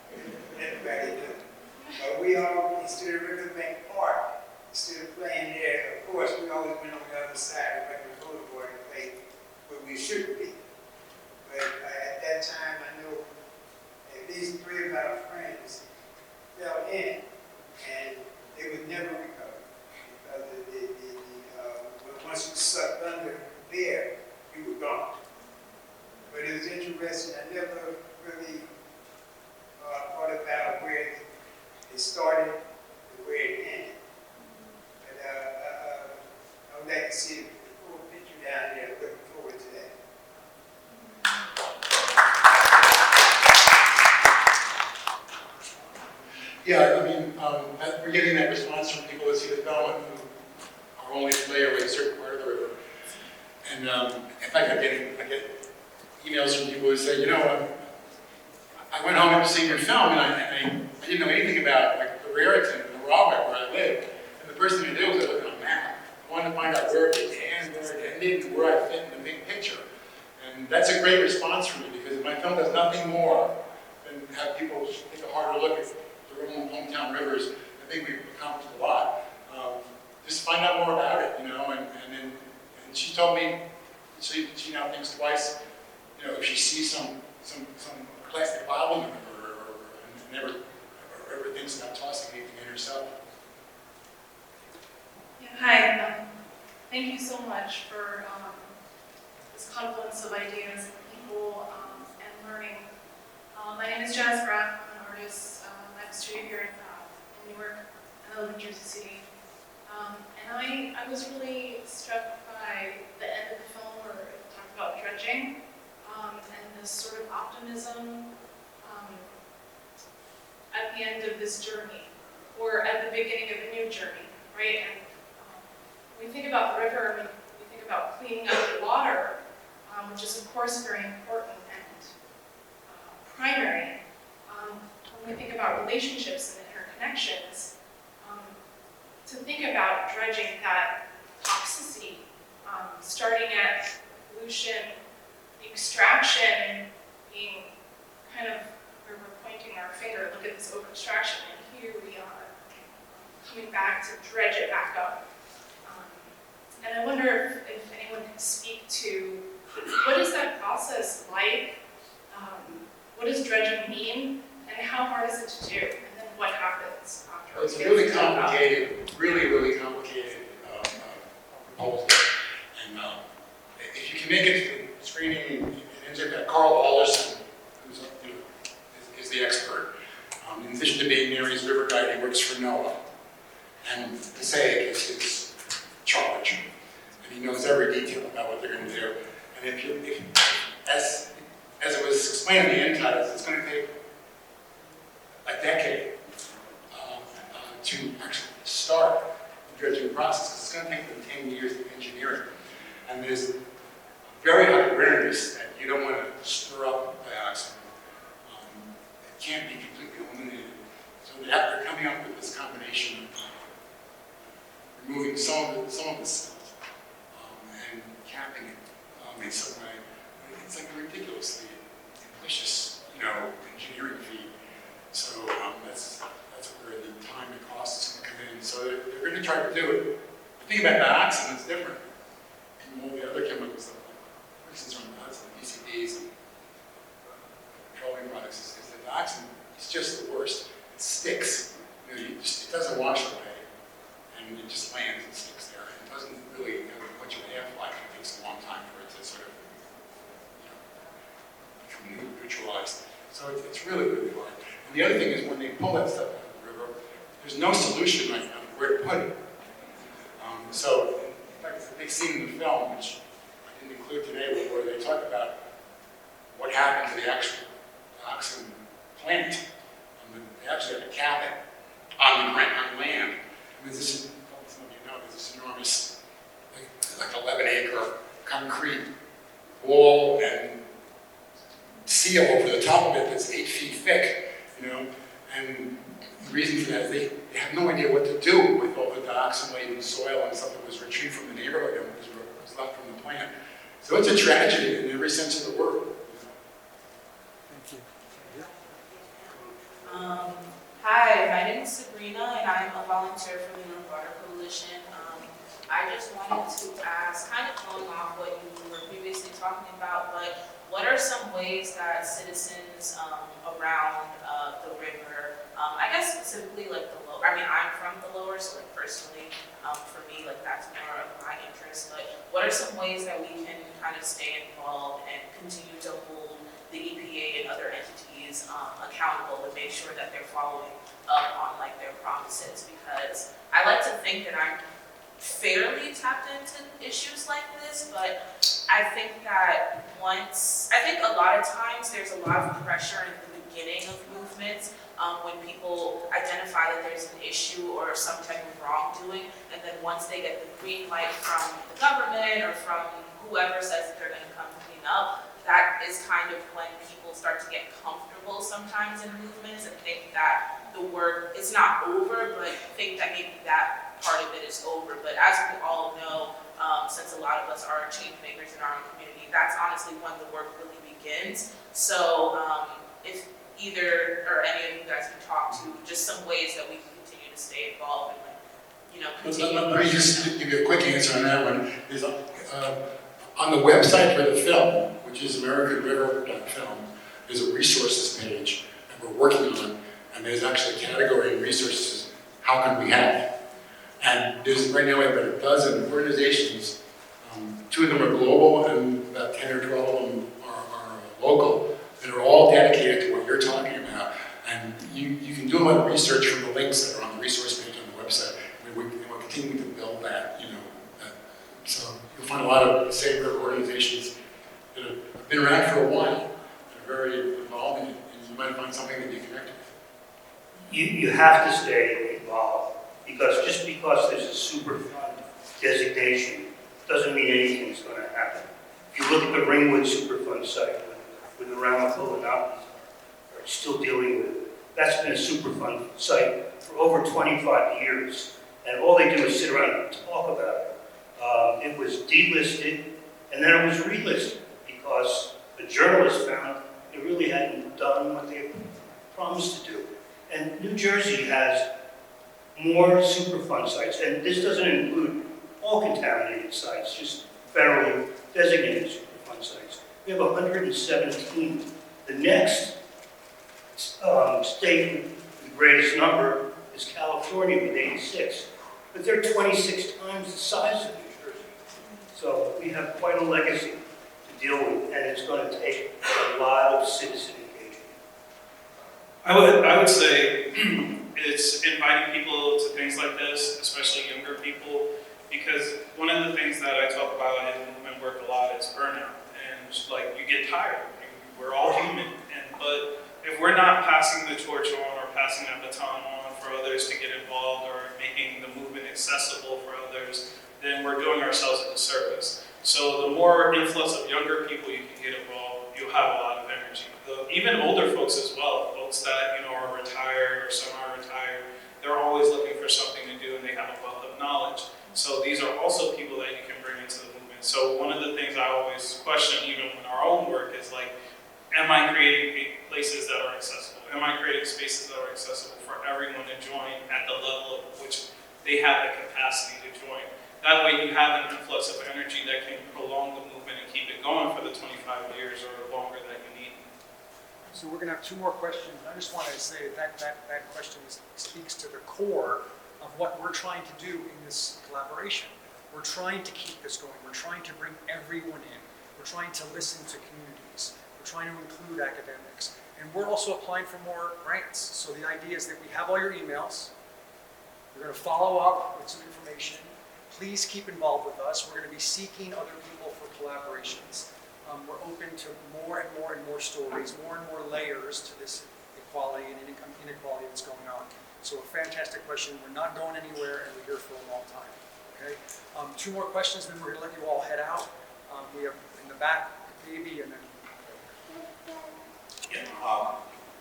Everybody did. But we all, instead of Riverbank Park, instead of playing there, of course, we always went on the other side of Redmond Boulevard and played where we should be. But at that time, I know at least 3 of our friends fell in, and they would never recover because once you sucked under there, you were gone. But it was interesting. I never really thought about where it started and where it ended. But I would like to see the full picture down there. Looking forward to that.
Yeah, I mean, we're getting that response from people who see the film and who are only familiar with a certain part of the river. And in fact, I get emails from people who say, you know, I went home to see your film and I didn't know anything about like the Raritan and the Rawway where I live. And the first thing I did was I looked on a map. I wanted to find out where it began, where it ended, and where I fit in the big picture. And that's a great response from me because my film does nothing more than have people take a harder look at their own hometown rivers. I think we've accomplished a lot. Just find out more about it, you know, and she told me she now thinks twice, you know, if she sees some plastic bottle in the river and never ever thinks about tossing anything in herself.
Yeah, hi, thank you so much for this confluence of ideas and people and learning. My name is Jazz Graff. I'm an artist. I'm a student here in Newark. I live in Jersey City. And I was really struck by the end of the film where it talked about dredging and this sort of optimism at the end of this journey or at the beginning of a new journey, right? And when we think about the river, and we think about cleaning up the water, which is of course very important and primary. When we think about relationships and interconnections, to think about dredging that toxicity, starting at pollution, extraction, being kind of where we're pointing our finger, look at this over-extraction, and here we are coming back to dredge it back up. And I wonder if anyone can speak to what is that process like? What does dredging mean? And how hard is it to do? And then what happens after?
Well, it's a really complicated, really complicated proposal. And if you can make it to the screening, it ends up that Carl Alderson, who's is the expert. In addition to being Mary's river guide, he works for NOAA. And PASSAIC is his charge. And he knows every detail about what they're going to do. And as it was explained in the end titles, it's going to take a decade to actually start the dredging process. It's going to take them 10 years of engineering. And there's very high awareness that you don't want to stir up dioxin can't be completely eliminated. So they're coming up with this combination of removing some of the cells and capping it in some way. It's like a ridiculously ambitious, engineering feat. So that's where the time and cost is going to come in. So they're going to try to do it. The thing about dioxin is different from all the other chemicals that, for instance, on PCBs and petroleum products, is that dioxin is just the worst. It sticks. It doesn't wash away, and it just lands and sticks there. It doesn't really have much of a half-life. It takes a long time for it to sort of become neutralized. So it's really, really hard. And the other thing is when they pull that stuff out of the river, there's no solution right now where to put it. So, in fact, it's a big scene in the film, which I didn't include today, where they talk about what happened to the actual dioxin plant. They actually had to cap it on land. I mean, this is, some of you know, there's this enormous, like 11-acre concrete wall and seal over the top of it that's 8 feet thick, and the reason for that is they have no idea what to do with all the dioxin-laden soil and stuff that was retrieved from the neighborhood and was left from the plant. So it's a tragedy in every sense of the word.
Hi, my name is Sabrina, and I'm a volunteer for the Newark Water Coalition. I just wanted to ask, kind of going off what you were previously talking about, but what are some ways that citizens around the river, I guess specifically like the lower, I mean, I'm from the lower, so like personally, for me, like that's more of my interest, but what are some ways that we can kind of stay involved and continue to hold the EPA and other entities accountable to make sure that they're following up on like their promises? Because I like to think that I'm fairly tapped into issues like this, but I think that I think a lot of times there's a lot of pressure in the beginning of movements when people identify that there's an issue or some type of wrongdoing, and then once they get the green light from the government or from whoever says that they're going to come clean up, that is kind of when people start to get comfortable sometimes in movements and think that the work is not over, but think that maybe that part of it is over. But as we all know, since a lot of us are change makers in our own community, that's honestly when the work really begins. So if either or any of you guys can talk to just some ways that we can continue to stay involved and continue.
Let me just give you a quick answer on that one. Is on the website for the film, which is AmericanRiver.film, there's a resources page that we're working on, and there's actually a category in resources, how can we help? And there's right now we have about a dozen organizations. 2 of them are global, and about 10 or 12 of them are local, that are all dedicated to what you're talking about. And you can do a lot of research from the links that are on the resource page on the website. We're continuing to build that, so you'll find a lot of Safe River organizations that have been around for a while, that are very involved in it, and you might find something that you connect with.
You have to stay involved, because just because there's a Superfund designation doesn't mean anything's going to happen. If you look at the Ringwood Superfund site with the Ramapo and are still dealing with it, that's been a Superfund site for over 25 years, and all they do is sit around and talk about it. It was delisted, and then it was relisted because the journalists found it really hadn't done what they promised to do. And New Jersey has more Superfund sites, and this doesn't include all contaminated sites, just federally designated Superfund sites. We have 117. The next state with the greatest number is California with 86, but they're 26 times the size of New Jersey. So we have quite a legacy to deal with, and it's going to take a lot of citizen engagement.
I would say it's inviting people to things like this, especially younger people, because one of the things that I talk about in work a lot is burnout, and like you get tired. We're all human, but if we're not passing the torch on or passing that baton on for others to get involved or making the movement accessible for others, then we're doing ourselves a disservice. So the more influx of younger people you can get involved, you'll have a lot of energy. energy. Even older folks as well, folks that, you know, are retired or semi-retired, they're always looking for something to do and they have a wealth of knowledge. So these are also people that you can bring into the movement. So one of the things I always question, even in our own work, is like, am I creating places that are accessible? Am I creating spaces that are accessible for everyone to join at the level of which they have the capacity to join? That way you have an influx of energy that can prolong the movement and keep it going for the 25 years or longer that you need.
So we're going to have 2 more questions. I just want to say that question speaks to the core of what we're trying to do in this collaboration. We're trying to keep this going. We're trying to bring everyone in. We're trying to listen to communities. We're trying to include academics. And we're also applying for more grants. So the idea is that we have all your emails. We're going to follow up with some information. Please keep involved with us. We're going to be seeking other people for collaborations. We're open to more and more and more stories, more and more layers to this equality and inequality that's going on. So a fantastic question. We're not going anywhere, and we're here for a long time. Okay. 2 more questions, then we're going to let you all head out. We have in the back, Davey, and then.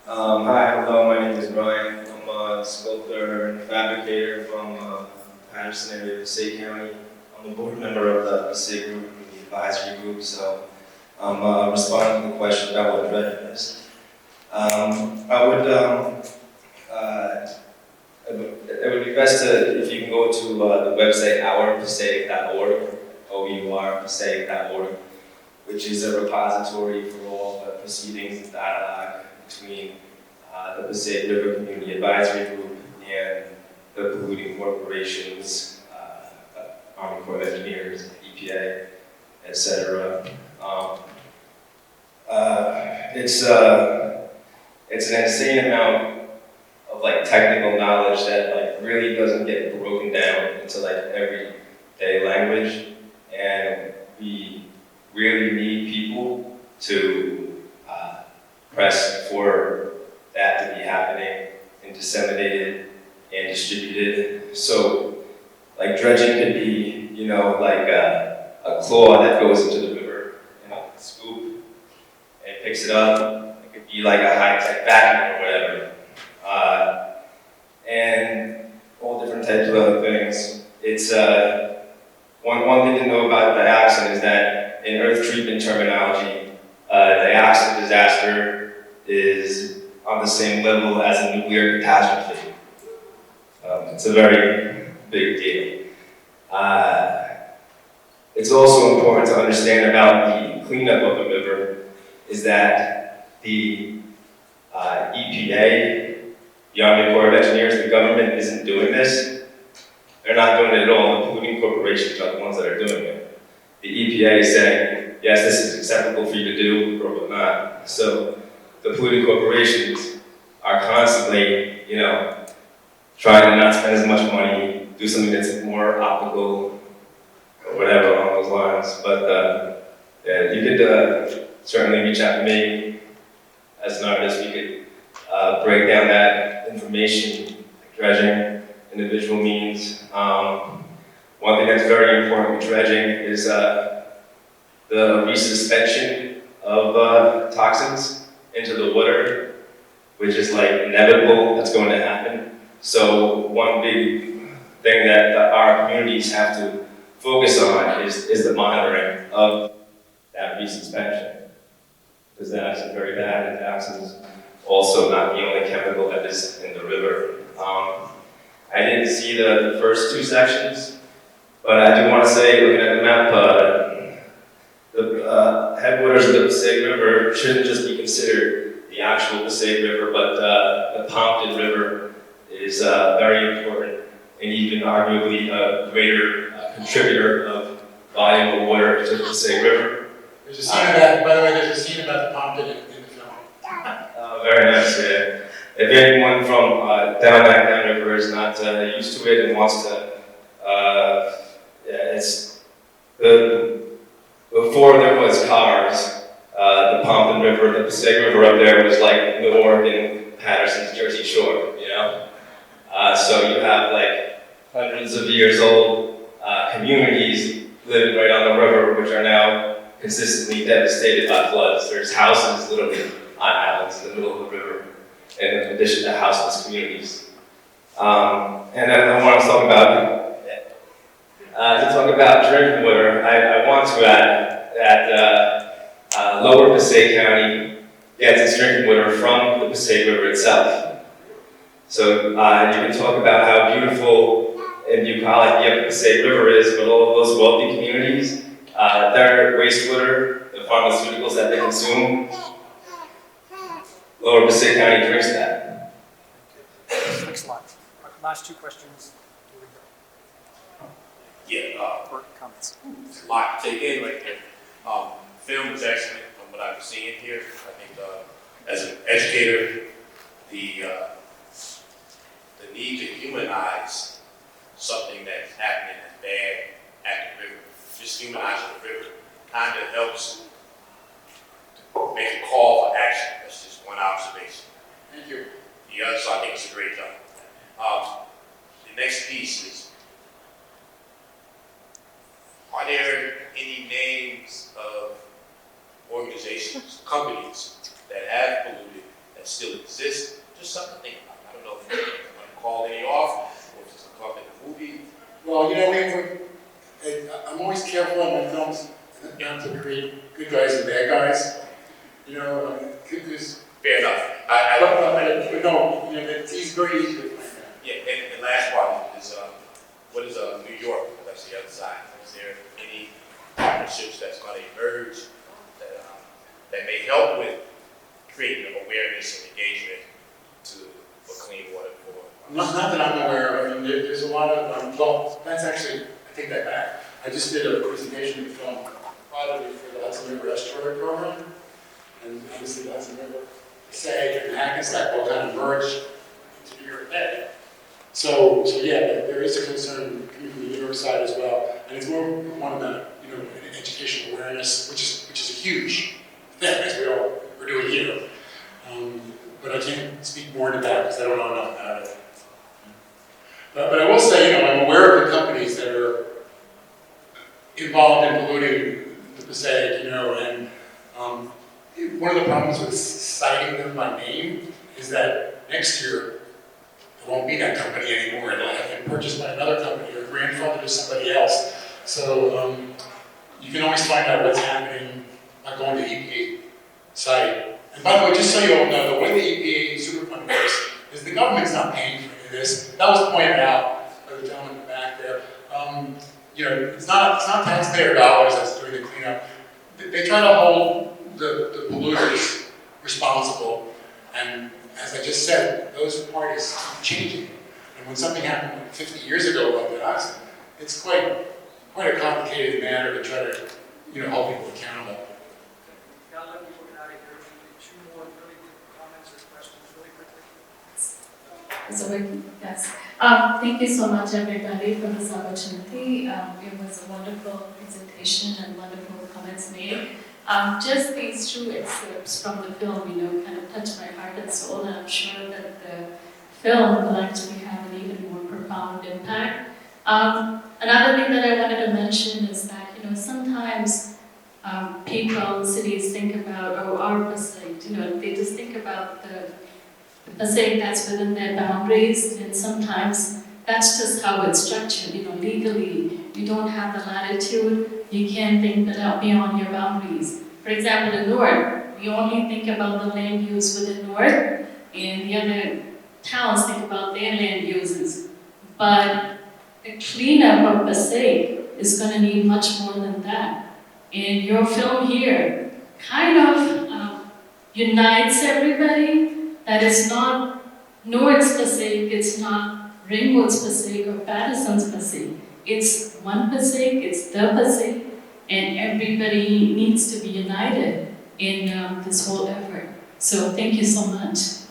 Hi, hello. My name is Brian. I'm a sculptor and fabricator from Patterson area of PASSAIC County. I'm a board member of the PASSAIC group, the advisory group. So I'm responding to the question about what dredging is. It would be best if you can go to the website ourpassaic.org, OUR-Passaic.org, which is a repository for all the proceedings and dialogue between the Passaic River Community Advisory Group and the polluting corporations, Army Corps of Engineers, EPA, etc. It's an insane amount of like technical knowledge that like really doesn't get broken down into like everyday language, and we really need people to press for that to be happening and disseminated and distributed. So like dredging could be, you know, like a claw that goes into the river, you know, scoop and picks it up. It could be like a high-tech vacuum or whatever. And all different types of other things. It's one thing to know about dioxin is that in earth treatment terminology, dioxin disaster is on the same level as a nuclear catastrophe. It's a very big deal. It's also important to understand about the cleanup of the river is that the EPA, the Army Corps of Engineers, the government isn't doing this. They're not doing it at all. The polluting corporations are the ones that are doing it. The EPA is saying, yes, this is acceptable for you to do, or not. So the polluting corporations are constantly, you know, trying to not spend as much money, do something that's more optical, or whatever along those lines. But yeah, you could certainly reach out to me as an artist. We could break down that information, like dredging, individual means. One thing that's very important with dredging is the resuspension of toxins into the water, which is like inevitable, that's going to happen. So one big thing that our communities have to focus on is the monitoring of that resuspension. Because that's very bad, and toxins is also not the only chemical that is in the river. I didn't see the first 2 sections, but I do want to say, looking at the map, the headwaters of the Passaic River shouldn't just be considered the actual Passaic River, but the Pompton River is very important and even arguably a greater contributor of volume of water to the Passaic River.
There's a scene about, by the way, there's a scene about the Pompton in the film.
Very nice, yeah. If anyone from down that river is not used to it and wants to, yeah, it's before there was cars, the Pompton River, the Passaic River up there was like Newark and Patterson's Jersey Shore, you know? So you have like hundreds of years old communities living right on the river, which are now consistently devastated by floods. There's houses literally on islands in the middle of the river, in addition to houseless communities. And then I want to talk about drinking water. I want to add that Lower Passaic County gets its drinking water from the Passaic River itself. So you can talk about how beautiful and bucolic the Passaic River is, but all of those wealthy communities, their wastewater, the pharmaceuticals that they consume, Lower Passaic County drinks that.
Next slide. Our last two questions.
Yeah,
Or comments.
it's a lot to take in right there. Film is excellent from what I've seen here. I think as an educator, the need to humanize something that's happening that's bad at the river, just humanizing the river, kind of helps to make a call for action. That's just one observation.
Thank you.
The other, so I think it's a great job. The next piece is, are there any names of organizations, companies that have polluted that still exist? Just something to think about. I don't know if you're going to call any off, or if it's a company movie.
Well, you know, I'm always careful in my films not to create good guys and bad guys. You know, because
fair enough.
But no, you know, it's very easy to find out.
Yeah, and the last part is, what is New York? That's the other side. Is there any partnerships that's going to emerge that may help with creating awareness and engagement for clean water for?
Not that I'm aware of. I mean, there's a lot of, well, that's actually, I take that back. I just did a presentation of the film privately for the Hudson River Estuary Program. And obviously the Hudson River, PASSAIC, and Hackensack all kind of merged into New York Bay. So yeah, there is a concern coming from the New York side as well. And it's more one about, you know, an educational awareness, which is a huge thing, as we're doing here. But I can't speak more to that because I don't know enough about it. But I will say, you know, I'm aware of the companies that are involved in polluting the Passaic, you know, and one of the problems with citing them by name is that next year it won't be that company anymore. It'll have been purchased by another company or grandfathered to somebody else. So you can always find out what's happening by going to the EPA site. And by the way, just so you all know, the way the EPA Superfund works is the government's not paying for any of this. That was pointed out by the gentleman in the back there. You know, it's not taxpayer dollars that's doing the cleanup. They try to hold the polluters responsible. And as I just said, those parties keep changing. And when something happened 50 years ago like that accident, it's quite a complicated matter to try to, you know, hold people accountable.
Now let me look out of here. Two more really quick comments or questions really quickly.
So, yes. Thank you so much, everybody, for this opportunity. It was a wonderful presentation and wonderful comments made. Just these two excerpts from the film, you know, kind of touched my heart and soul, and I'm sure that the film will actually have an even more profound impact. Another thing that I wanted to mention is that, you know, sometimes people, cities think about, oh, our Passaic, you know, they just think about the Passaic that's within their boundaries, and sometimes that's just how it's structured, you know, legally. You don't have the latitude, you can't think beyond your boundaries. For example, in Newark, we only think about the land use within Newark, and the other towns think about their land uses. But the cleanup of Passaic is going to need much more than that. And your film here kind of unites everybody. That it's not Newark's Passaic, it's not Ringwood's Passaic or Patterson's Passaic. It's one Passaic, it's the Passaic, and everybody needs to be united in this whole effort. So thank you so much.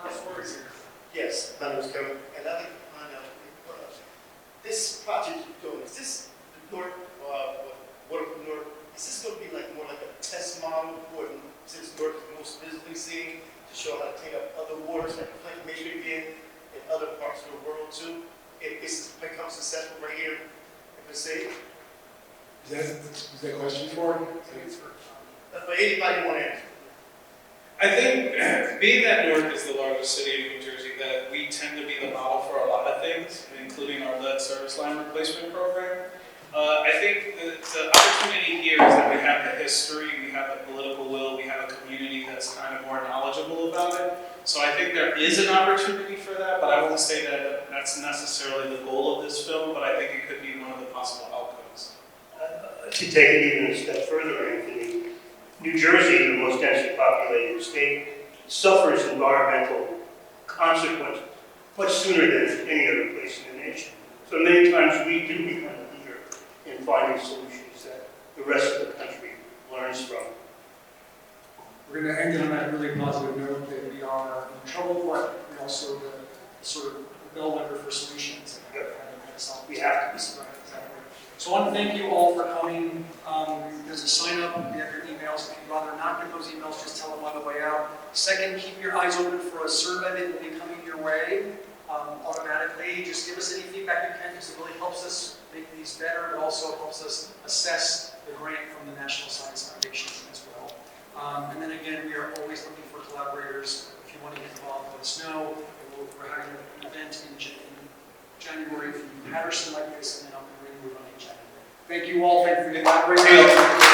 Last words here.
Yes, my name is Kevin, and I'd like to find out this project you're doing, is this the Newark, Water from Newark, is this going to be like more like a test model for, since Newark is most visibly seen, to show how to clean up other waters like Flint, Michigan, and other parts of the world too? If this becomes successful right here in Passaic?
Is that a question for?
For anybody who want to answer.
I think, being that Newark is the largest city in New Jersey, that we tend to be the model for a lot of things, including our lead service line replacement program. I think the opportunity here is that we have the history, we have the political will, we have a community that's kind of more knowledgeable about it. So I think there is an opportunity for that, but I won't say that that's necessarily the goal of this film, but I think it could be one of the possible outcomes.
To take it even a step further, Anthony, New Jersey, the most densely populated state, suffers environmental consequences much sooner than any other place in the nation. So many times we do become a leader in finding solutions that the rest of the country learns from.
We're going to end it on that really positive note that we are in trouble, but we also the sort of bellwether for solutions. We have to be right. Exactly. So I want to thank you all for coming. There's a sign up. You have your emails. If you'd rather not get those emails, just tell them on the way out. Second, keep your eyes open for a survey that will be coming your way automatically. Just give us any feedback you can, because it really helps us make these better. It also helps us assess the grant from the National Science Foundation as well. And then again, we are always looking for collaborators. If you want to get involved, let us know. We're having an event in January in Patterson like this, and then up in Greenwood on January. Thank you all. Thank you for the collaboration.